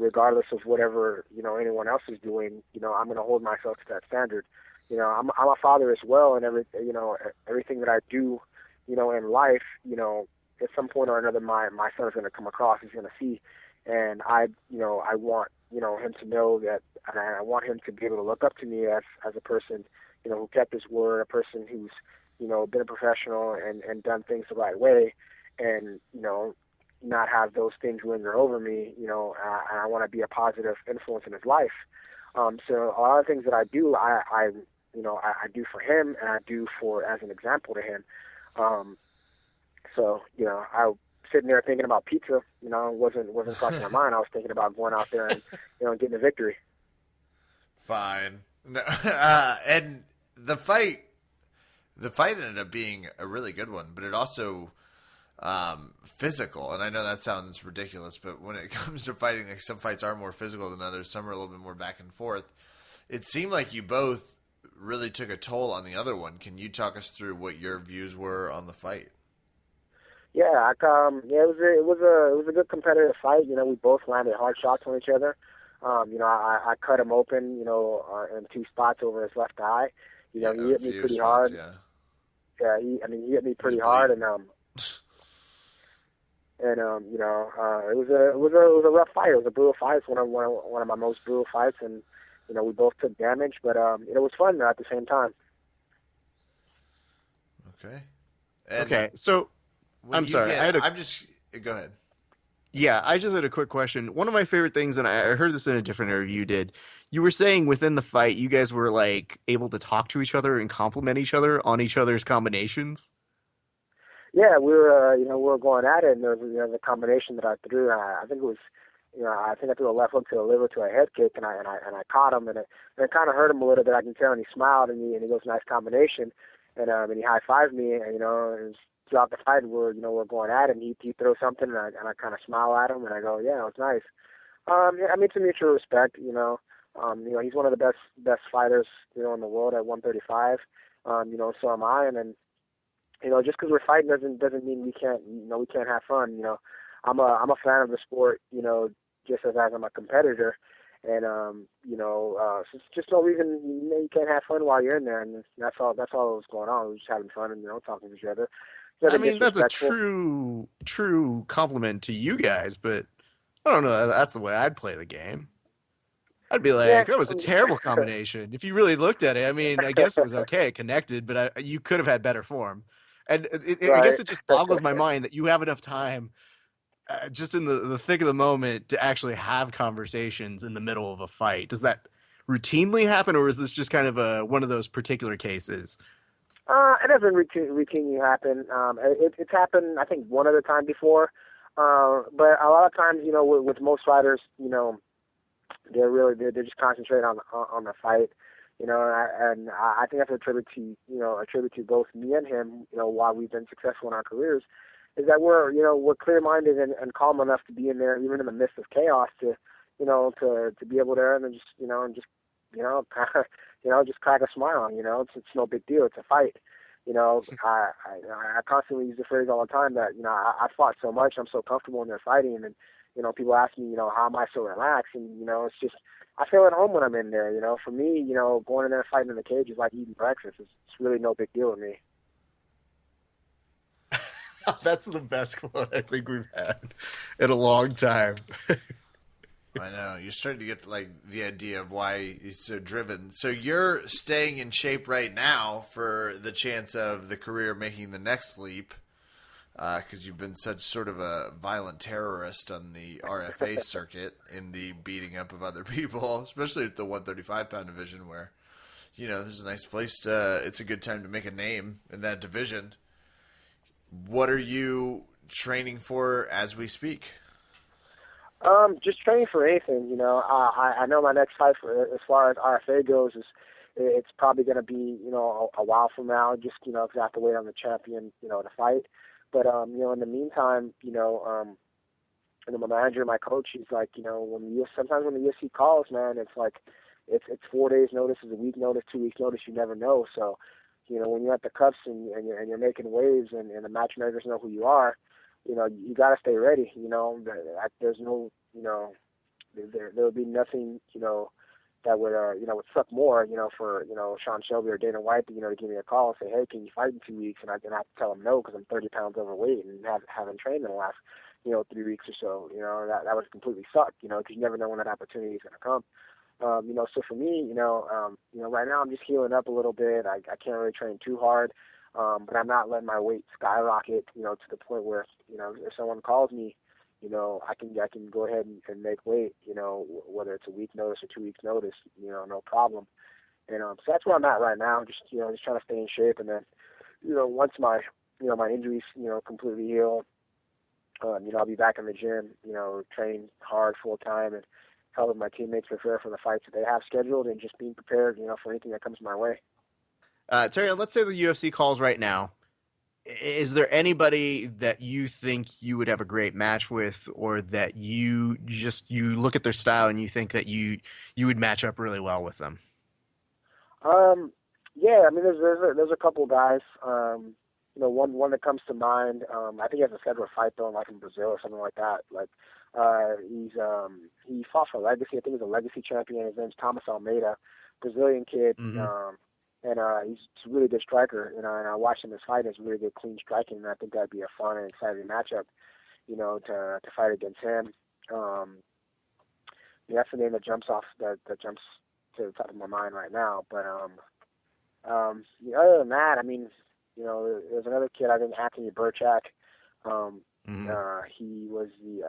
regardless of whatever anyone else is doing, I'm going to hold myself to that standard. I'm a father as well, and everything that I do, in life, at some point or another, my son is going to come across. He's going to see, and I want him to know that, and I want him to be able to look up to me as a person, who kept his word, a person who's, been a professional and done things the right way, and, not have those things linger over me, and I want to be a positive influence in his life. So a lot of things that I do, I do for him, and I do as an example to him. So, I sitting there thinking about pizza, wasn't crossing my mind. I was thinking about going out there and, getting a victory.
Fine. No, and the fight ended up being a really good one, but it also physical. And I know that sounds ridiculous, but when it comes to fighting, like, some fights are more physical than others. Some are a little bit more back and forth. It seemed like you both really took a toll on the other one. Can you talk us through what your views were on the fight?
Yeah, it was a good competitive fight. We both landed hard shots on each other. I cut him open, in 2 spots over his left eye. He hit me pretty hard. Yeah, he hit me pretty hard, and it was a rough fight. It was a brutal fight. It's one of my most brutal fights, and we both took damage, but it was fun at the same time.
Okay.
Okay, so I'm sorry.
Go ahead.
Yeah, I just had a quick question. One of my favorite things, and I heard this in a different interview you did, you were saying within the fight, you guys were, like, able to talk to each other and compliment each other on each other's combinations.
Yeah, we were going at it, and there was the combination that I threw. I think it was, I threw a left hook to the liver to a head kick, and I caught him, and it kind of hurt him a little bit. I can tell, and he smiled, and he goes, "Nice combination," and he high fived me, and and throughout the fight, we're going at it, and he throws something, and I kind of smile at him, and I go, "Yeah, it was nice." It's a mutual respect. He's one of the best fighters in the world at 135. So am I, and then. Just because we're fighting doesn't mean we can't have fun. I'm a fan of the sport. Just as I'm a competitor, and so it's just no reason you can't have fun while you're in there, and that's all that was going on. We were just having fun and talking to each other.
That's a true compliment to you guys, but I don't know. That's the way I'd play the game. I'd be like, that was a terrible combination. If you really looked at it, I guess it was okay, it connected, but you could have had better form. And I guess it just boggles my mind that you have enough time just in the thick of the moment to actually have conversations in the middle of a fight. Does that routinely happen, or is this just kind of one of those particular cases?
It doesn't routinely happen. It's happened, I think, one other time before. But a lot of times, with most fighters, they're just concentrating on the fight. And I think that's a tribute to both me and him, while we've been successful in our careers, is that we're clear-minded and calm enough to be in there, even in the midst of chaos, to be able to, and then just crack a smile. It's no big deal. It's a fight. I constantly use the phrase all the time that, I fought so much, I'm so comfortable in there fighting, and people ask me, how am I so relaxed? And, it's just, I feel at home when I'm in there. For me, going in there fighting in the cage is like eating breakfast. It's really no big deal to me.
That's the best quote I think we've had in a long time.
I know. You're starting to get the idea of why he's so driven. So you're staying in shape right now for the chance of the career making the next leap. because you've been such sort of a violent terrorist on the RFA circuit in the beating up of other people, especially at the 135-pound division where, there's a nice place it's a good time to make a name in that division. What are you training for as we speak?
Just training for anything, I know my next fight as far as RFA goes it's probably going to be, a while from now, just, because I have to wait on the champion, to fight. But, in the meantime, my manager, my coach, he's like, sometimes when the UFC calls, man, it's like, it's 4 days notice, it's a week notice, 2 weeks notice, you never know. So, when you're at the cuffs and you're making waves and the matchmakers know who you are, you got to stay ready. There's no, there'll be nothing, that would suck more, for, Sean Shelby or Dana White, to give me a call and say, hey, can you fight in 2 weeks? And I have to tell them no because I'm 30 pounds overweight and haven't trained in the last, 3 weeks or so. That would completely suck, because you never know when that opportunity is going to come. So for me, right now I'm just healing up a little bit. I can't really train too hard, but I'm not letting my weight skyrocket, to the point where, if someone calls me, I can go ahead and make weight, whether it's a week notice or 2 weeks notice, no problem. And so that's where I'm at right now, just trying to stay in shape. And then, once my injuries, completely heal, I'll be back in the gym, train hard full time and helping my teammates prepare for the fights that they have scheduled and just being prepared, for anything that comes my way.
Terrion, let's say the UFC calls right now. Is there anybody that you think you would have a great match with, or that you look at their style and you think that you would match up really well with them?
Yeah, I mean, there's a couple guys. One that comes to mind. I think he has a scheduled fight though, like in Brazil or something like that. Like, he fought for Legacy. I think he's a Legacy champion. His name's Thomas Almeida, Brazilian kid.
Mm-hmm.
And he's a really good striker, and I watched him this fight. It's really good, clean striking, and I think that'd be a fun and exciting matchup, to fight against him. That's the name that jumps to the top of my mind right now. But other than that, I mean, there's another kid. I think Anthony Burchak. He was the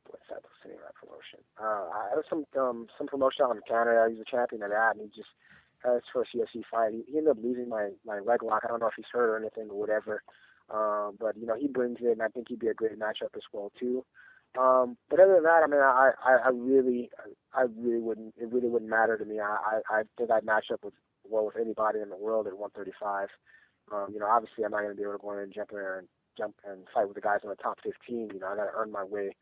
what's that name of that promotion? I was some promotion out in Canada. He's a champion of that, and he just had his first UFC fight. He ended up losing my leg lock. I don't know if he's hurt or anything or whatever. But he brings it, and I think he'd be a great matchup as well too. But other than that, I mean, I really wouldn't. It really wouldn't matter to me. I think I'd match up with anybody in the world at 135. Obviously, I'm not going to be able to go in and jump and fight with the guys in the top 15. I got to earn my way.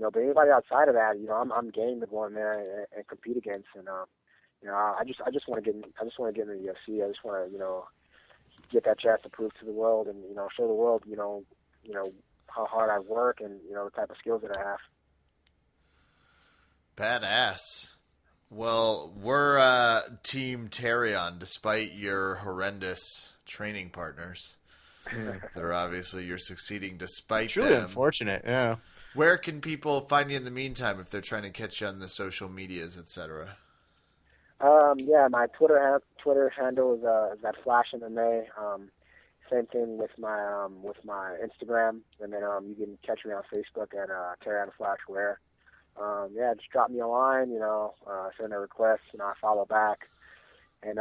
But anybody outside of that, I'm game to go in there and compete against. And I just want to get in. I just want to get in the UFC. I just want to get that chance to prove to the world and show the world how hard I work and the type of skills that I have.
Badass. Well, we're Team Terrion, despite your horrendous training partners. They're obviously you're succeeding despite
it's really
them.
Unfortunate, yeah.
Where can people find you in the meantime if they're trying to catch you on the social medias, etc.?
My Twitter handle is at Flash MMA. Same thing with my Instagram, and then you can catch me on Facebook at Terrion Flash Ware. Just drop me a line, send a request, I follow back, and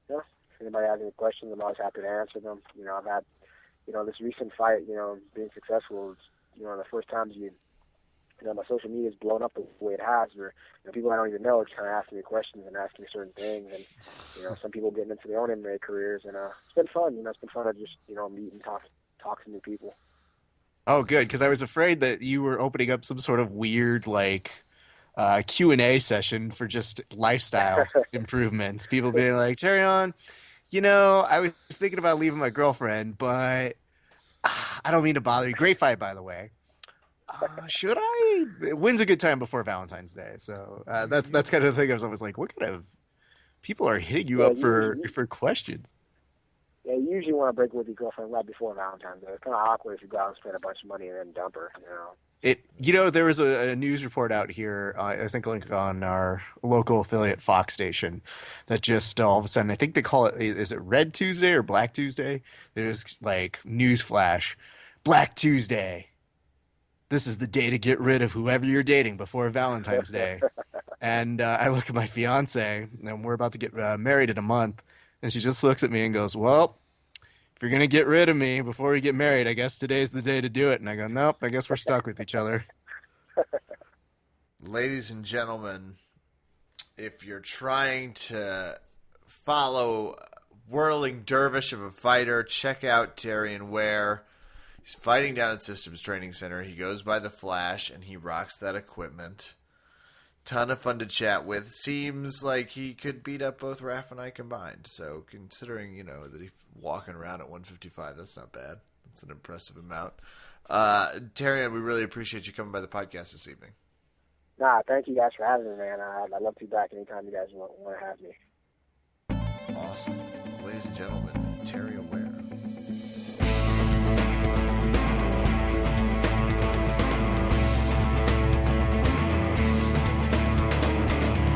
if anybody has any questions, I'm always happy to answer them. I've had, this recent fight, being successful. The first times my social media has blown up the way it has, where people I don't even know are just kind of asking me questions and asking me certain things, and some people getting into their own MMA careers, and it's been fun. It's been fun to just meet and talk to new people.
Oh, good, because I was afraid that you were opening up some sort of weird Q&A session for just lifestyle improvements. People being like, Terrion, I was thinking about leaving my girlfriend, but I don't mean to bother you. Great fight, by the way. Should I? When's a good time before Valentine's Day? So that's kind of the thing. I was like, what kind of people are hitting you up for questions?
Yeah, you usually want to break with your girlfriend right before Valentine's Day. It's kind of awkward if you go out and spend a bunch of money and then dump her.
There was a news report out here, I think like on our local affiliate Fox station, that just all of a sudden, I think they call it, is it Red Tuesday or Black Tuesday? There's like news flash, Black Tuesday. This is the day to get rid of whoever you're dating before Valentine's Day. And I look at my fiance, and we're about to get married in a month, and she just looks at me and goes, well, if you're going to get rid of me before we get married, I guess today's the day to do it. And I go, nope, I guess we're stuck with each other.
Ladies and gentlemen, if you're trying to follow whirling dervish of a fighter, check out Terrion Ware. He's fighting down at Systems Training Center. He goes by the Flash, and he rocks that equipment. Ton of fun to chat with. Seems like he could beat up both Raph and I combined. So considering, that he's walking around at 155, that's not bad. That's an impressive amount. Terrion, we really appreciate you coming by the podcast this evening.
Nah, thank you guys for having me, man. I'd love to be back anytime you guys want to have me.
Awesome. Ladies and gentlemen, Terrion Ware.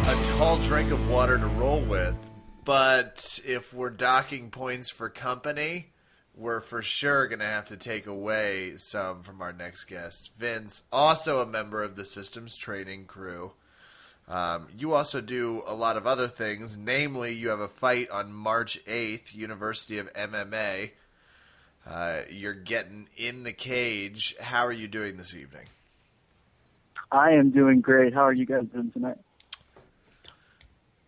A tall drink of water to roll with, but if we're docking points for company, we're for sure going to have to take away some from our next guest. Vince, also a member of the Systems Training crew. You also do a lot of other things, namely you have a fight on March 8th, University of MMA. You're getting in the cage. How are you doing this evening?
I am doing great. How are you guys doing tonight?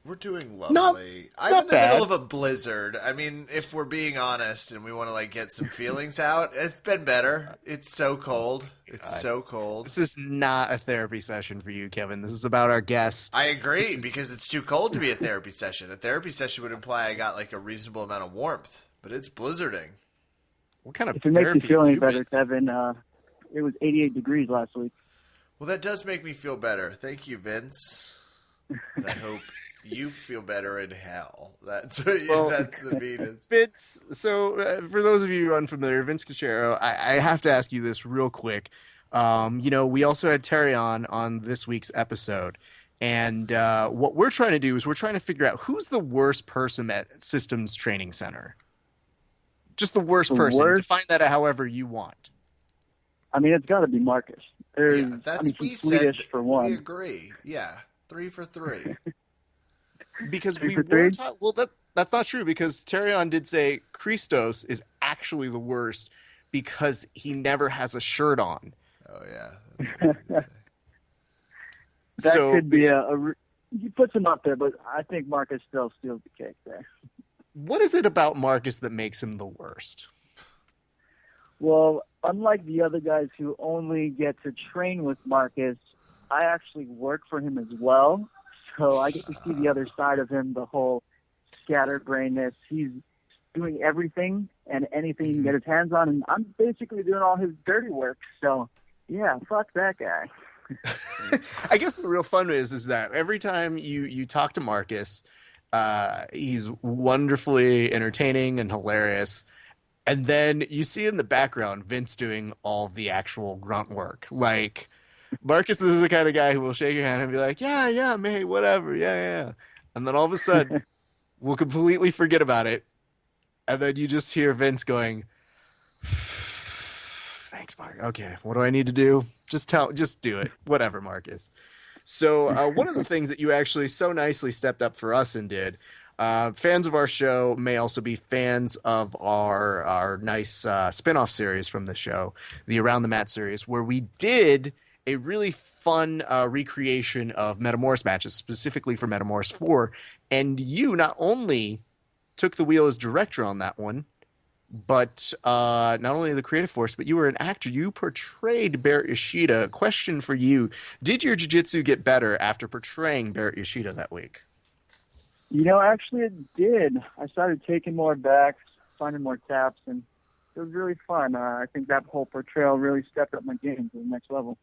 We're doing lovely. I'm
not
in the
bad.
middle of a blizzard. I mean, if we're being honest and we want to get some feelings out, it's been better. It's so cold. It's so cold.
This is not a therapy session for you, Kevin. This is about our guest.
I agree, because it's too cold to be a therapy session. A therapy session would imply I got a reasonable amount of warmth, but it's blizzarding.
What kind of
If it makes you
therapy
feel
have
any
you
better,
been?
Kevin, it was 88 degrees last week.
Well, that does make me feel better. Thank you, Vince. And I hope you feel better in hell. That's the meanest.
Vince, so for those of you unfamiliar, Vince Cachero, I have to ask you this real quick. We also had Terrion on this week's episode, and what we're trying to do is we're trying to figure out who's the worst person at Systems Training Center. Just the worst person. Define that however you want.
I mean, it's got to be Marcus.
He's
Swedish for one.
We agree. Yeah, 3 for 3.
Because
Three
we
for
were
three?
well, that's not true, because Terrion did say Christos is actually the worst because he never has a shirt on.
Oh, yeah. That's what I could say.
That
So-
could be he puts him up there, but I think Marcus still steals the cake there.
What is it about Marcus that makes him the worst?
Well, unlike the other guys who only get to train with Marcus, I actually work for him as well. So I get to see the other side of him, the whole scatterbrainness. He's doing everything and anything he can get his hands on, and I'm basically doing all his dirty work. So, yeah, fuck that guy.
I guess the real fun is that every time you talk to Marcus, he's wonderfully entertaining and hilarious. And then you see in the background Vince doing all the actual grunt work. Like, Marcus is the kind of guy who will shake your hand and be like, yeah, mate, whatever, yeah. And then all of a sudden, we'll completely forget about it. And then you just hear Vince going, thanks, Mark. Okay, what do I need to do? Just do it. Whatever, Marcus. So one of the things that you actually so nicely stepped up for us and did, fans of our show may also be fans of our nice spin-off series from the show, the Around the Mat series, where we did a really fun recreation of Metamorphs matches, specifically for Metamorphs 4. And you not only took the wheel as director on that one, but not only the creative force, but you were an actor. You portrayed Barrett Yoshida. Question for you. Did your jiu-jitsu get better after portraying Barrett Yoshida that week?
Actually it did. I started taking more backs, finding more taps, and it was really fun. I think that whole portrayal really stepped up my game to the next level.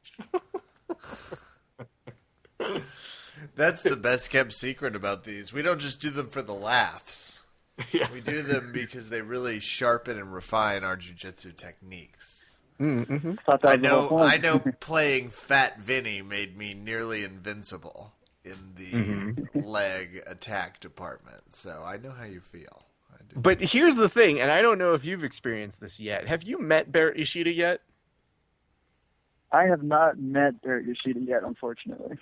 That's the best kept secret about these. We don't just do them for the laughs.
Yeah.
We do them because they really sharpen and refine our jiu-jitsu techniques.
Mm-hmm.
Thought that was the whole point.
I know playing Fat Vinny made me nearly invincible in the leg attack department, so I know how you feel. I do.
But here's the thing, and I don't know if you've experienced this yet. Have you met Barrett Ishida yet?
I have not met Barrett Yoshida yet, unfortunately.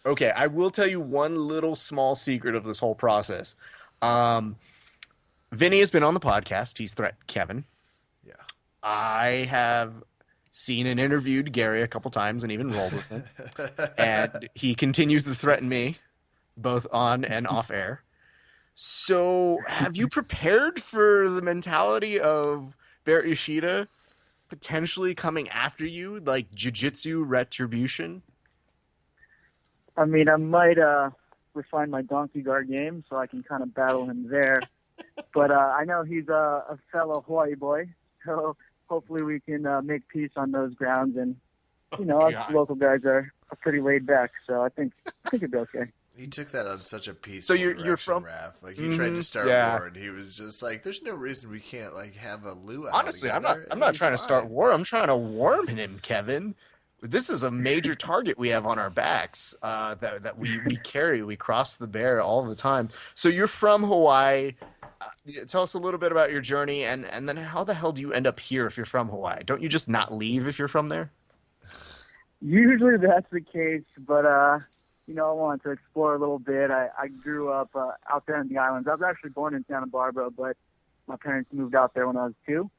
Okay, I will tell you one little small secret of this whole process. Vinny has been on the podcast. He's threatened Kevin.
Yeah.
I have seen and interviewed Gary a couple times and even rolled with him. And he continues to threaten me, both on and off air. So have you prepared for the mentality of Barrett Yoshida potentially coming after you, like jiu-jitsu retribution?
I mean, I might refine my donkey guard game so I can kind of battle him there. But I know he's a fellow Hawaii boy, so hopefully we can make peace on those grounds. And, you know, us local guys are pretty laid back, so I think it'd be okay.
He took that on such a peaceful
So you're from
Raph. Like, he tried to start war, and he was just like, "There's no reason we can't like have a luau."
Honestly,
together.
I'm not trying to start war. I'm trying to warm him, Kevin. This is a major target we have on our backs that we carry. We cross the bear all the time. So you're from Hawaii. Tell us a little bit about your journey, and then how the hell do you end up here if you're from Hawaii? Don't you just not leave if you're from there?
Usually that's the case, but you know, I wanted to explore a little bit. I grew up out there in the islands. I was actually born in Santa Barbara, but my parents moved out there when I was 2.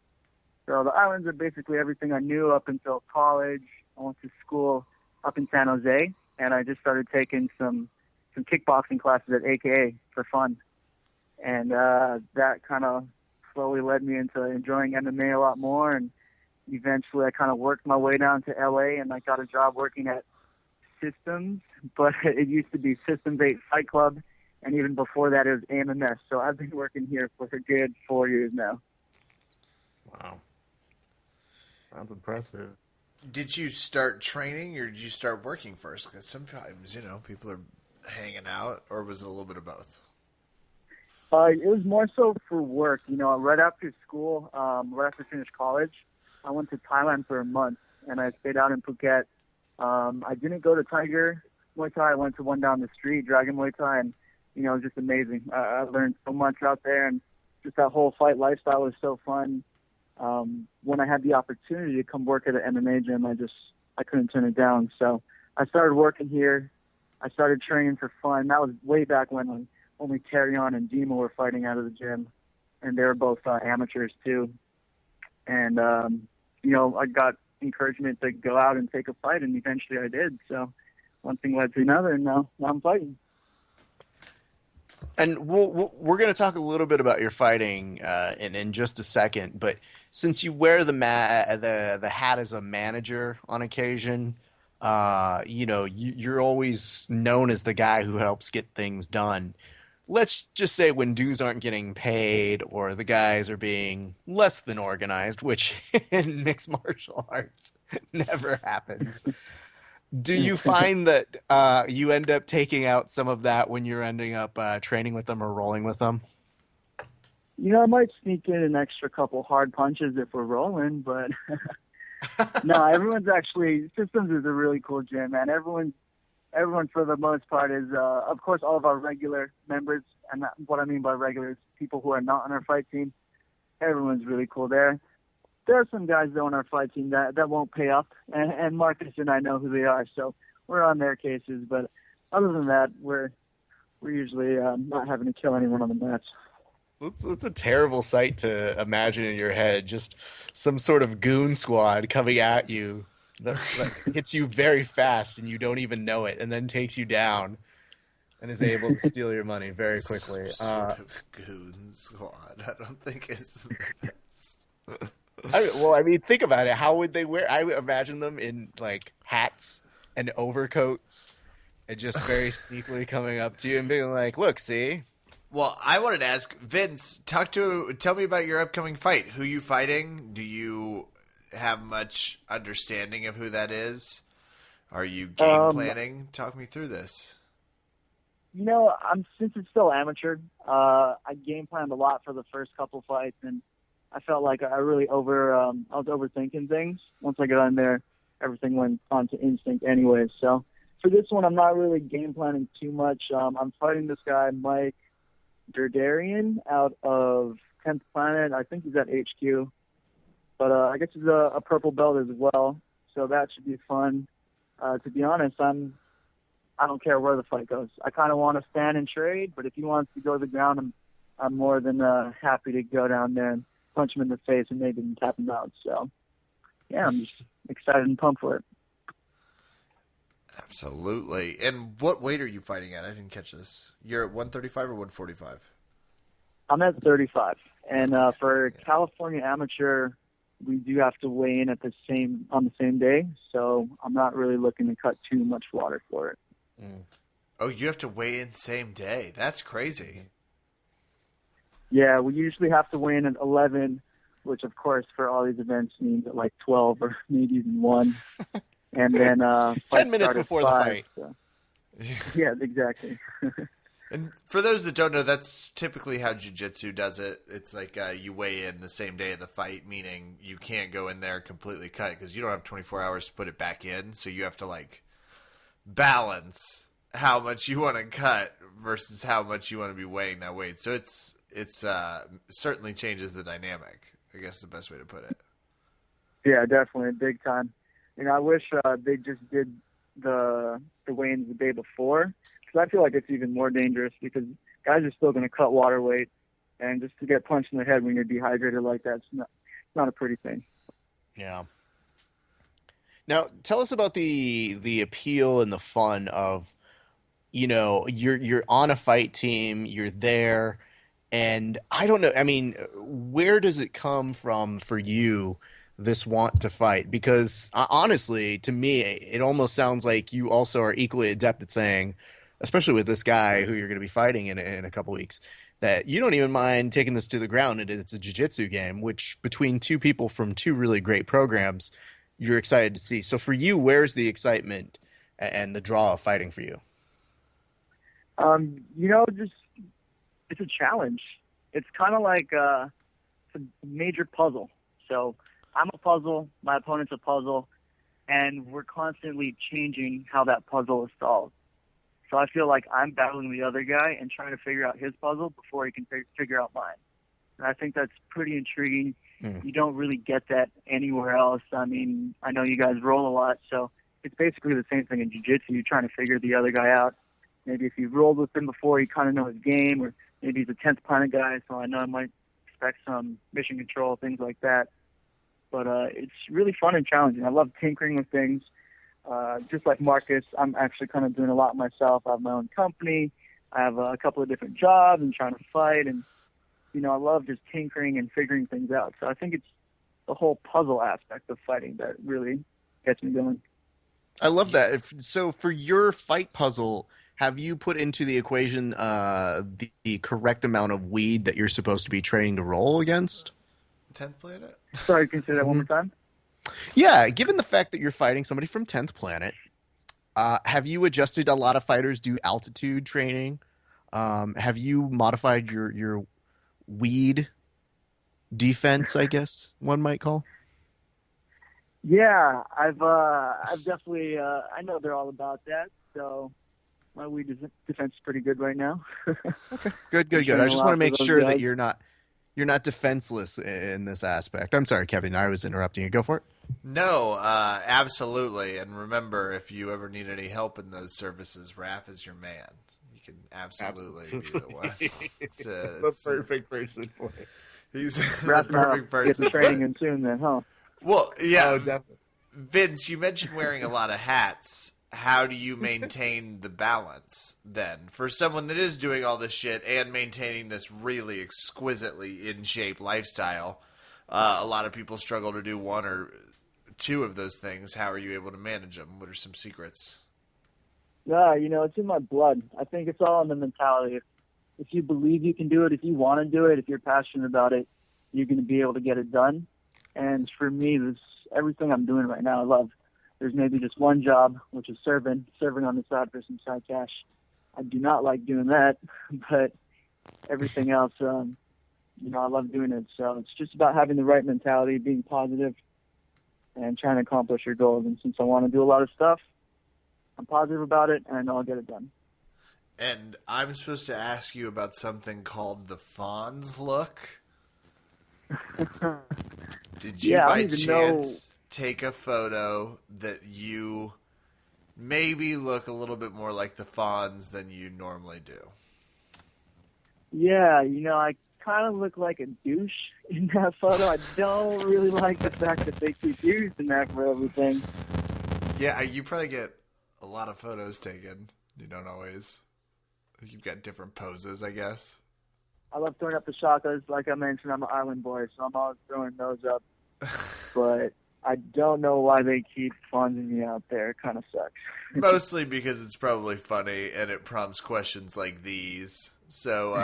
So the islands are basically everything I knew up until college. I went to school up in San Jose, and I just started taking some kickboxing classes at AKA for fun. And that kind of slowly led me into enjoying MMA a lot more. And eventually I kind of worked my way down to LA, and I got a job working at Systems, but it used to be Systems 8 Fight Club, and even before that it was AMMS. So I've been working here for a good 4 years now.
Wow. Sounds impressive.
Did you start training, or did you start working first? Because sometimes, you know, people are hanging out, or was it a little bit of both?
It was more so for work. You know, right after school, right after I finished college, I went to Thailand for a month, and I stayed out in Phuket. I didn't go to Tiger Muay Thai. I went to one down the street, Dragon Muay Thai, and, you know, it was just amazing. I learned so much out there, and just that whole fight lifestyle was so fun. When I had the opportunity to come work at an MMA gym, I couldn't turn it down. So I started working here. I started training for fun. That was way back when only Terrion and Dima were fighting out of the gym, and they were both amateurs too. And, you know, I got encouragement to go out and take a fight, and eventually I did. So one thing led to another, and now I'm fighting.
And we're going to talk a little bit about your fighting in just a second, but since you wear the hat as a manager on occasion, you know, you're always known as the guy who helps get things done. Let's just say when dues aren't getting paid or the guys are being less than organized, which in mixed martial arts never happens. Do you find that you end up taking out some of that when you're ending up training with them or rolling with them?
You know, I might sneak in an extra couple hard punches if we're rolling, but no, everyone's actually, Systems is a really cool gym, man. Everyone for the most part is, of course, all of our regular members, and what I mean by regular is people who are not on our fight team. Everyone's really cool there. There are some guys, though, on our fight team that won't pay up, and Marcus and I know who they are, so we're on their cases. But other than that, we're usually not having to kill anyone on the mats.
It's a terrible sight to imagine in your head, just some sort of goon squad coming at you that hits you very fast and you don't even know it, and then takes you down and is able to steal your money very quickly.
Sort of goon squad. I don't think it's the best.
I mean, think about it. How would they wear? I would imagine them in like hats and overcoats, and just very sneakily coming up to you and being like, "Look, see."
Well, I wanted to ask Vince. Tell me about your upcoming fight. Who you fighting? Do you have much understanding of who that is? Are you game planning? Talk me through this.
You know, since it's still amateur, I game planned a lot for the first couple fights, and I felt like I really I was overthinking things. Once I got in there, everything went on to instinct anyways. So for this one, I'm not really game planning too much. I'm fighting this guy, Mike Terrion, out of 10th Planet. I think he's at HQ. But I guess he's a purple belt as well. So that should be fun. To be honest, I don't care where the fight goes. I kind of want to stand and trade, but if he wants to go to the ground, I'm more than happy to go down there and punch him in the face and maybe tap him out. So, yeah, I'm just excited and pumped for it.
Absolutely. And what weight are you fighting at? I didn't catch this. You're at 135 or 145?
I'm at 35. And for California Amateur, we do have to weigh in on the same day. So I'm not really looking to cut too much water for it.
Mm. Oh, you have to weigh in same day. That's crazy.
Yeah, we usually have to weigh in at 11, which, of course, for all these events means at like 12 or maybe even 1. And then
10 minutes before 5, the fight.
So. Yeah, exactly.
And for those that don't know, that's typically how jiu-jitsu does it. It's like you weigh in the same day of the fight, meaning you can't go in there completely cut because you don't have 24 hours to put it back in. So you have to like balance how much you want to cut versus how much you want to be weighing that weight. So it's certainly changes the dynamic, I guess is the best way to put it.
Yeah, definitely, big time. I wish they just did the weigh-ins the day before, because I feel like it's even more dangerous because guys are still going to cut water weight, and just to get punched in the head when you're dehydrated like that's not a pretty thing.
Yeah. Now, tell us about the appeal and the fun of, you're on a fight team, you're there, and I don't know, I mean, where does it come from for you, this want to fight? Because honestly, to me, it almost sounds like you also are equally adept at saying, especially with this guy who you're going to be fighting in a couple weeks, that you don't even mind taking this to the ground. It's a jiu-jitsu game, which between two people from two really great programs, you're excited to see. So for you, where's the excitement and the draw of fighting for you?
Just it's a challenge. It's kind of like it's a major puzzle. So I'm a puzzle, my opponent's a puzzle, and we're constantly changing how that puzzle is solved. So I feel like I'm battling the other guy and trying to figure out his puzzle before he can figure out mine. And I think that's pretty intriguing. You don't really get that anywhere else. I mean, I know you guys roll a lot, so it's basically the same thing in jiu-jitsu. You're trying to figure the other guy out. Maybe if you've rolled with him before, you kind of know his game, or maybe he's a 10th Planet guy, so I know I might expect some mission control, things like that. But it's really fun and challenging. I love tinkering with things. Just like Marcus, I'm actually kind of doing a lot myself. I have my own company. I have a couple of different jobs and trying to fight. And, I love just tinkering and figuring things out. So I think it's the whole puzzle aspect of fighting that really gets me going.
I love that. So for your fight puzzle, have you put into the equation the correct amount of weed that you're supposed to be training to roll against?
10th Planet?
Sorry, can you say that one more time?
Yeah, given the fact that you're fighting somebody from 10th Planet, have you adjusted? A lot of fighters do altitude training. Have you modified your weed defense, I guess one might call?
Yeah, I've definitely I know they're all about that. So my weed defense is pretty good right now.
Okay, good. I just want to make sure that you're not defenseless in this aspect. I'm sorry, Kevin. I was interrupting you. Go for it.
No, absolutely. And remember, if you ever need any help in those services, Raph is your man. He can absolutely be the one. It's
the perfect person for it.
He's the perfect person.
Get the training in soon then, huh?
Well, yeah.
Oh, definitely.
Vince, you mentioned wearing a lot of hats. How do you maintain the balance then for someone that is doing all this shit and maintaining this really exquisitely in shape lifestyle? A lot of people struggle to do one or two of those things. How are you able to manage them? What are some secrets?
Yeah, it's in my blood. I think it's all in the mentality. If you believe you can do it, if you want to do it, if you're passionate about it, you're going to be able to get it done. And for me, everything I'm doing right now, I love. There's maybe just one job, which is serving on the side for some side cash. I do not like doing that, but everything else, I love doing it. So it's just about having the right mentality, being positive, and trying to accomplish your goals. And since I want to do a lot of stuff, I'm positive about it, and I know I'll get it done.
And I'm supposed to ask you about something called the Fonz look. Did you by chance take a photo that you maybe look a little bit more like the Fonz than you normally do?
Yeah, I kind of look like a douche in that photo. I don't really like the fact that they keep using that for everything.
Yeah, you probably get a lot of photos taken. You don't always. You've got different poses, I guess.
I love throwing up the shakas. Like I mentioned, I'm an island boy, so I'm always throwing those up. But I don't know why they keep funding me out there. It kind of sucks.
Mostly because it's probably funny and it prompts questions like these. So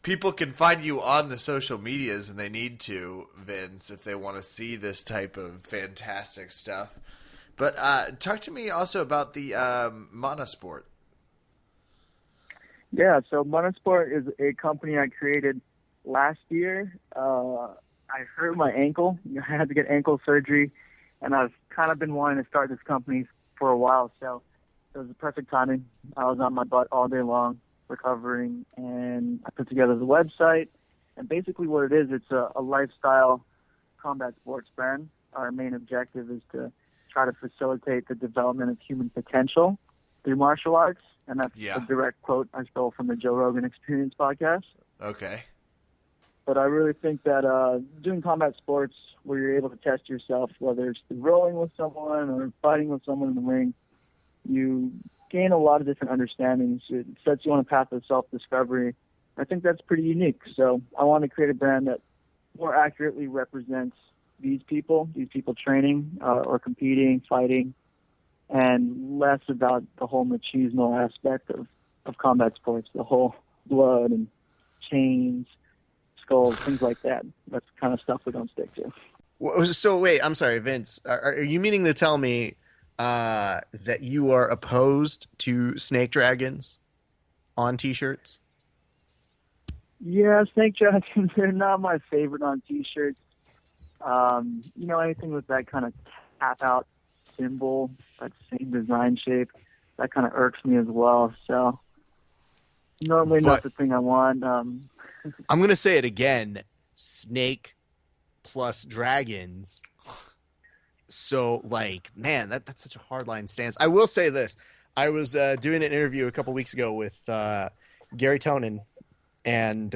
people can find you on the social medias, and they need to, Vince, if they want to see this type of fantastic stuff. But talk to me also about the Monosport.
Yeah, so Monosport is a company I created last year. I hurt my ankle. I had to get ankle surgery, and I've kind of been wanting to start this company for a while. So it was the perfect timing. I was on my butt all day long recovering, and I put together the website. And basically what it is, it's a lifestyle combat sports brand. Our main objective is to try to facilitate the development of human potential through martial arts. And that's a direct quote I stole from the Joe Rogan Experience podcast.
Okay.
But I really think that doing combat sports where you're able to test yourself, whether it's through rolling with someone or fighting with someone in the ring, you gain a lot of different understandings. It sets you on a path of self-discovery. I think that's pretty unique. So I want to create a brand that more accurately represents these people training or competing, fighting, and less about the whole machismo aspect of combat sports, the whole blood and chains, skulls, things like that. That's the kind of stuff we don't stick to.
So wait, I'm sorry, Vince. Are you meaning to tell me that you are opposed to snake dragons on T-shirts?
Yeah, snake dragons, they're not my favorite on T-shirts. Anything with that kind of tap-out symbol, that same design shape, that kind of irks me as well. So normally not the thing I want. I'm
going to say it again, snake plus dragons. So, man, that's such a hardline stance. I will say this. I was doing an interview a couple weeks ago with Gary Tonin and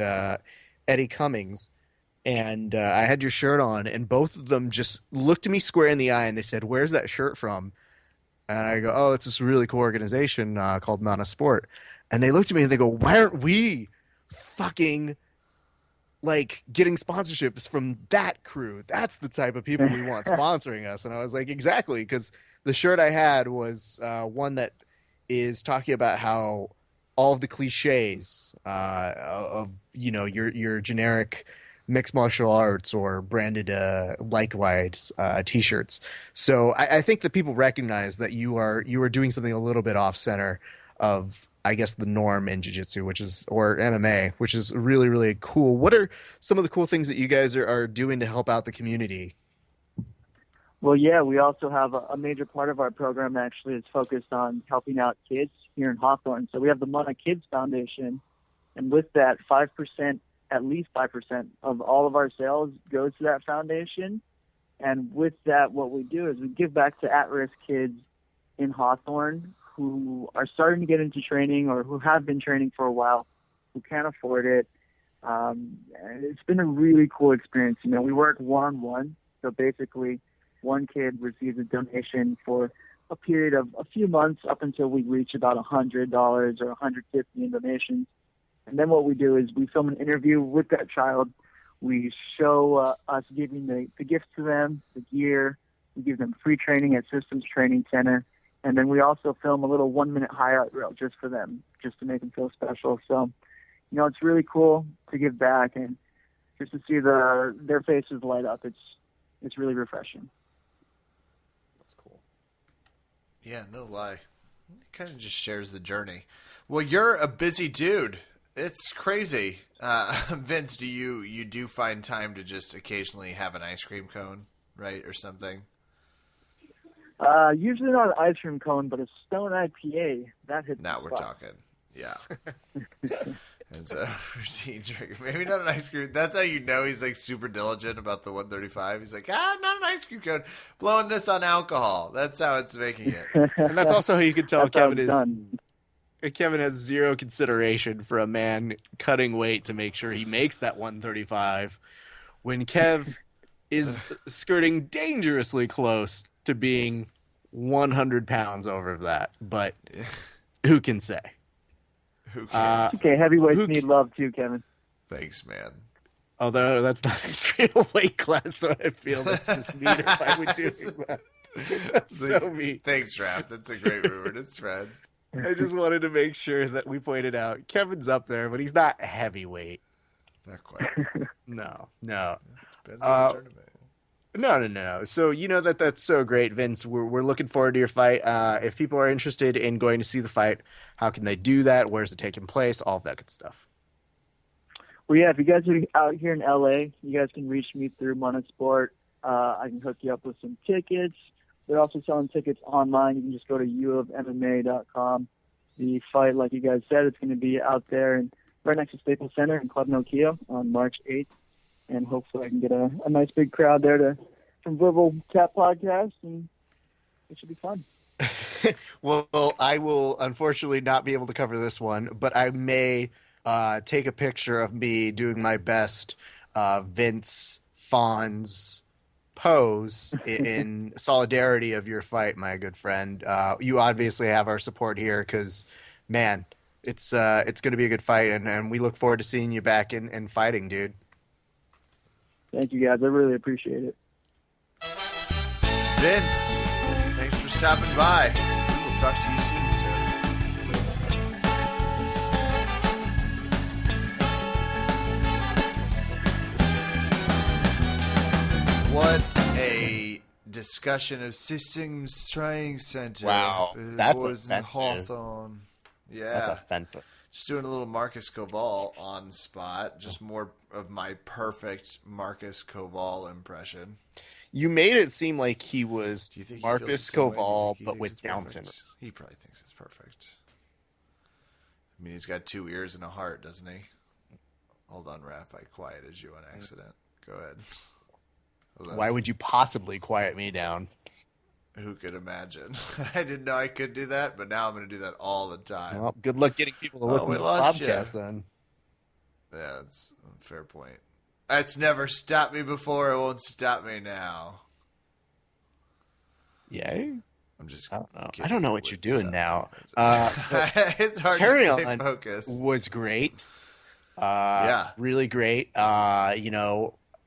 Eddie Cummings, and I had your shirt on, and both of them just looked at me square in the eye, and they said, "Where's that shirt from?" And I go, "Oh, it's this really cool organization called Monosport." And they looked at me and they go, "Why aren't we fucking getting sponsorships from that crew? That's the type of people we want sponsoring us." And I was like, exactly, because the shirt I had was one that is talking about how all of the cliches of your generic mixed martial arts or branded likewise T-shirts. So I think that people recognize that you are doing something a little bit off center of, I guess, the norm in jiu-jitsu, or MMA, which is really, really cool. What are some of the cool things that you guys are doing to help out the community?
Well, yeah, we also have a major part of our program actually is focused on helping out kids here in Hawthorne. So we have the Mana Kids Foundation, and with that, at least 5% of all of our sales goes to that foundation. And with that, what we do is we give back to at-risk kids in Hawthorne who are starting to get into training or who have been training for a while, who can't afford it. And it's been a really cool experience. We work one-on-one. So basically, one kid receives a donation for a period of a few months up until we reach about $100 or $150 in donations. And then what we do is we film an interview with that child. We show us giving the gifts to them, the gear. We give them free training at Systems Training Center. And then we also film a little 1-minute highlight reel just for them, just to make them feel special. So, it's really cool to give back and just to see their faces light up. It's really refreshing.
That's cool.
Yeah, no lie. It kind of just shares the journey. Well, you're a busy dude. It's crazy. Vince, do you do find time to just occasionally have an ice cream cone, right, or something?
Usually not an ice cream cone, but a Stone IPA. That hits
Now
the
we're
spot.
talking. Yeah. It's a routine trigger. Maybe not an ice cream. That's how you know he's like super diligent about the 135. He's like, not an ice cream cone. Blowing this on alcohol. That's how it's making it.
And that's also how you can tell
That's how
Kevin
it's
is.
done.
Kevin has zero consideration for a man cutting weight to make sure he makes that 135 when Kev is skirting dangerously close to being 100 pounds over that. But who can say?
Who cares?
Okay, heavyweights
Who
need love too, Kevin.
Thanks, man.
Although that's not his real weight class, so I feel that's just mean if I would do that. That's so mean.
Thanks, Raph. That's a great rumor to spread.
I just wanted to make sure that we pointed out Kevin's up there, but he's not heavyweight.
Not quite.
No.
Depends on the tournament.
No. So you know that's so great, Vince. We're looking forward to your fight. If people are interested in going to see the fight, how can they do that? Where's it taking place? All of that good stuff.
Well, yeah, if you guys are out here in LA, you guys can reach me through Monosport. I can hook you up with some tickets. They're also selling tickets online. You can just go to uofmma.com. The fight, like you guys said, it's going to be out there and right next to Staples Center in Club Nokia on March 8th. And hopefully I can get a nice big crowd there from Verbal Cat Podcast, and it should be fun.
Well, I will unfortunately not be able to cover this one, but I may take a picture of me doing my best Vince Fonz pose in solidarity of your fight, my good friend. You obviously have our support here because, man, it's going to be a good fight, and we look forward to seeing you back in fighting, dude.
Thank you, guys. I really appreciate it.
Vince, thanks for stopping by. We'll talk to you soon, sir. What a discussion of Systems Training Center.
Wow, that's
Boys in
offensive.
Hawthorne. Yeah.
That's offensive.
Just doing a little Marcus Koval on spot. Just more of my perfect Marcus Koval impression.
You made it seem like he was
Do you think he
Marcus
feels the same way? Do you
Koval,
think he
but
thinks
with
it's
Down
perfect?
syndrome.
He probably thinks it's perfect. I mean, he's got 2 ears and a heart, doesn't he? Hold on, Raph. I quieted you on accident. Go ahead. Hold on.
Why would you possibly quiet me down?
Who could imagine? I didn't know I could do that, but now I'm going to do that all the time.
Well, good luck getting people to listen
we
to this
lost ya.
podcast then.
Yeah, that's a fair point. It's never stopped me before. It won't stop me now.
Yay?
I'm just.
I don't know.
kidding.
I don't know what you're doing
Stop
now.
me. It's hard to stay
Terrion
focused.
was great.
Yeah.
Really great.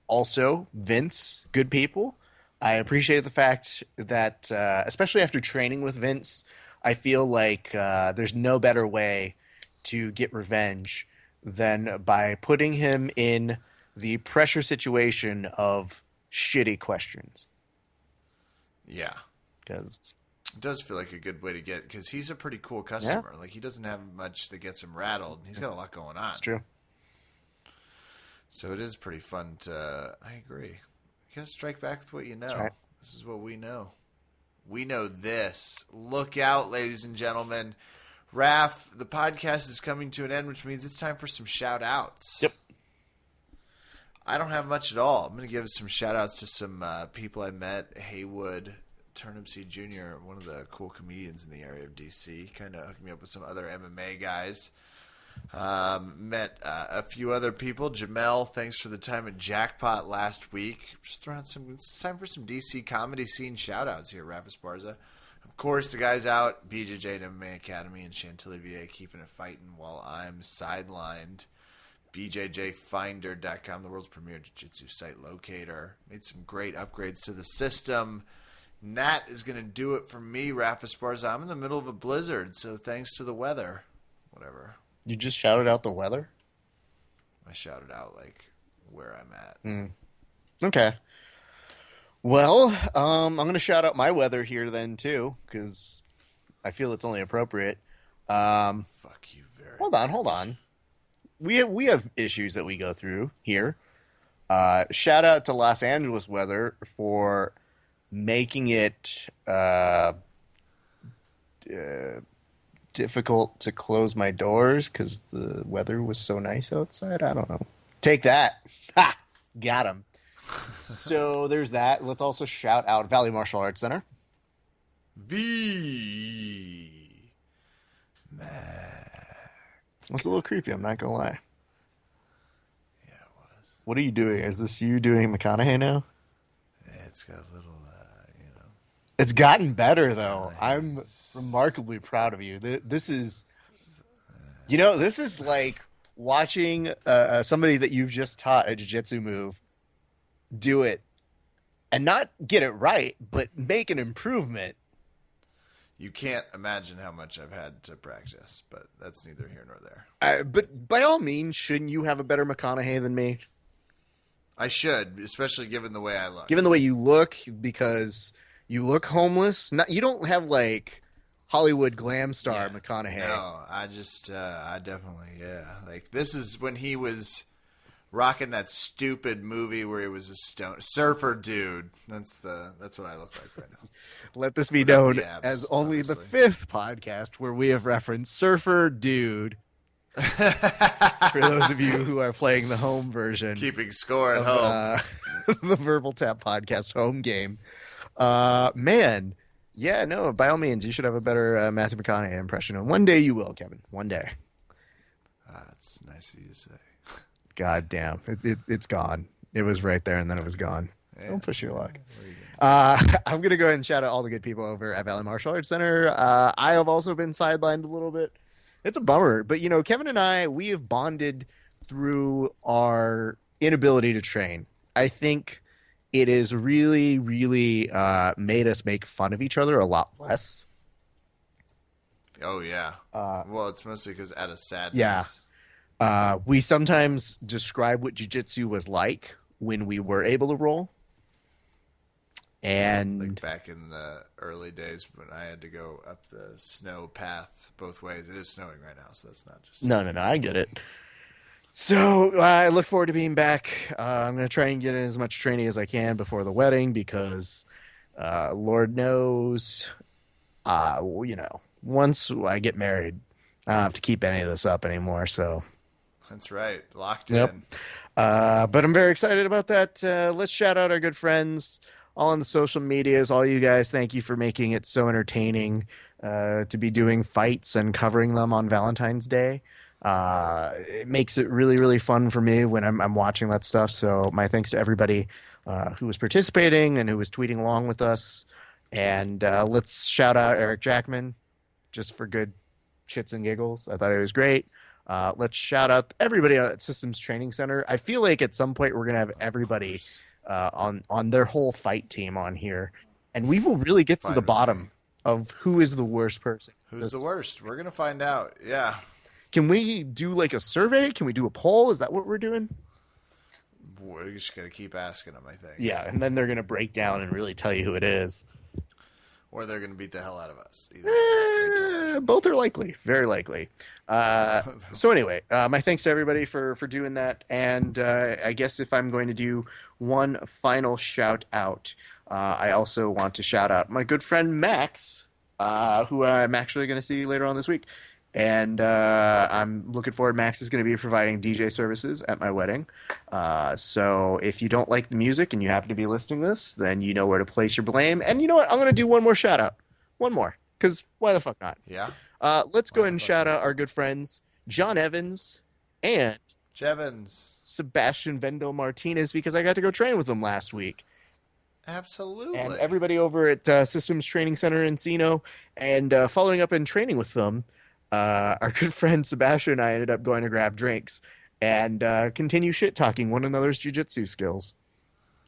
Also, Vince, good people. I appreciate the fact that, especially after training with Vince, I feel like there's no better way to get revenge than by putting him in the pressure situation of shitty questions.
Yeah.
Because
It does feel like a good way to get, because he's a pretty cool customer. Like, he doesn't have much that gets him rattled. He's got a lot going on.
it's true.
So it is pretty fun to. I agree. You gotta strike back with what you know.
right.
This is what we know. We know this. Look out, ladies and gentlemen. Raph, the podcast is coming to an end, which means it's time for some shout outs.
Yep.
I don't have much at all. I'm going to give some shout outs to some people I met. Haywood Turnipseed Jr., one of the cool comedians in the area of D.C., kind of hooked me up with some other MMA guys. Met a few other people. Jamel, thanks for the time at Jackpot last week. Just throwing out it's time for some DC comedy scene shout outs here, Rafa Esparza. Of course, the guys out, BJJ and MMA Academy and Chantilly VA, keeping it fighting while I'm sidelined. BJJfinder.com, the world's premier jiu-jitsu site locator. Made some great upgrades to the system. And that is going to do it for me, Rafa Esparza. I'm in the middle of a blizzard, so thanks to the weather. Whatever.
You just shouted out the weather?
I shouted out, like, where I'm at.
Okay. Well, I'm going to shout out my weather here then, too, because I feel it's only appropriate.
Fuck you very
Hold on. we have issues that we go through here. Shout out to Los Angeles weather for making it difficult to close my doors because the weather was so nice outside. I don't know. Take that. Ha! Got him. So there's that. Let's also shout out Valley Martial Arts Center. It's a little creepy, I'm not gonna lie.
Yeah, it was.
What are you doing? Is this you doing McConaughey now?
Yeah, it's got a little,
It's gotten better, though. I'm remarkably proud of you. This is, this is like watching somebody that you've just taught a jiu-jitsu move do it and not get it right, but make an improvement.
You can't imagine how much I've had to practice, but that's neither here nor there.
But by all means, shouldn't you have a better McConaughey than me?
I should, especially given the way I look.
Given the way you look, because you look homeless. You don't have like Hollywood glam star McConaughey.
No, I definitely, yeah. Like, this is when he was rocking that stupid movie where he was a surfer dude. That's what I look like right now.
Let this be known as only the 5th podcast where we have referenced Surfer Dude. For those of you who are playing the home version.
Keeping score at home.
The Verbal Tap podcast home game. Man. Yeah, no, by all means, you should have a better Matthew McConaughey impression. And one day you will, Kevin. One day.
That's nice of you to say.
God damn. It's gone. It was right there and then it was gone. Yeah. Don't push your luck. I'm going to go ahead and shout out all the good people over at Valley Martial Arts Center. I have also been sidelined a little bit. It's a bummer. But, Kevin and I, we have bonded through our inability to train. I think it has really, really made us make fun of each other a lot less.
Oh, yeah. Well, it's mostly because out of sadness.
Yeah. We sometimes describe what jiu-jitsu was like when we were able to roll. And
like back in the early days when I had to go up the snow path both ways. It is snowing right now, so that's not just...
No, I get it. So I look forward to being back. I'm going to try and get in as much training as I can before the wedding because Lord knows, once I get married, I don't have to keep any of this up anymore. So
that's right. Locked in.
But I'm very excited about that. Let's shout out our good friends all on the social medias. All you guys, thank you for making it so entertaining to be doing fights and covering them on Valentine's Day. It makes it really, really fun for me when I'm watching that stuff. So my thanks to everybody who was participating and who was tweeting along with us. And let's shout out Eric Jackman just for good shits and giggles. I thought it was great. Let's shout out everybody at Systems Training Center. I feel like at some point we're going to have everybody on their whole fight team on here. And we will really get to the bottom of who is the worst person.
Who's the worst? We're going to find out. Yeah.
Can we do like a survey? Can we do a poll? Is that what we're doing?
We're just going to keep asking them, I think.
Yeah, and then they're going to break down and really tell you who it is.
Or they're going to beat the hell out of us.
Both are likely. Very likely. So anyway, my thanks to everybody for doing that. And I guess if I'm going to do one final shout out, I also want to shout out my good friend Max, who I'm actually going to see later on this week. And I'm looking forward. Max is going to be providing DJ services at my wedding. So if you don't like the music and you happen to be listening to this, then you know where to place your blame. And you know what? I'm going to do one more shout out. One more. Because why the fuck not?
Yeah.
Let's go ahead and shout out our good friends, John Evans and Sebastian Vendel Martinez, because I got to go train with them last week.
Absolutely.
And everybody over at Systems Training Center in Encino, and following up and training with them, our good friend Sebastian and I ended up going to grab drinks and continue shit-talking one another's jiu-jitsu skills,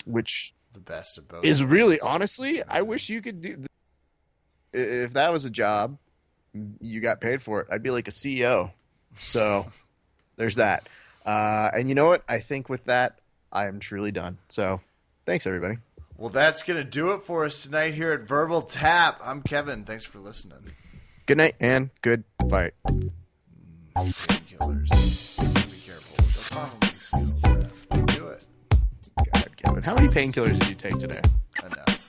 which
the best of both
is really, honestly, I wish you could do... If that was a job, you got paid for it, I'd be like a CEO. So there's that. And you know what? I think with that, I am truly done. So thanks, everybody.
Well, that's going to do it for us tonight here at Verbal Tap. I'm Kevin. Thanks for listening.
Good night and good fight.
Painkillers. Alcohol makes me feel good. Do it.
God, Kevin, how many painkillers did you take today?
Enough.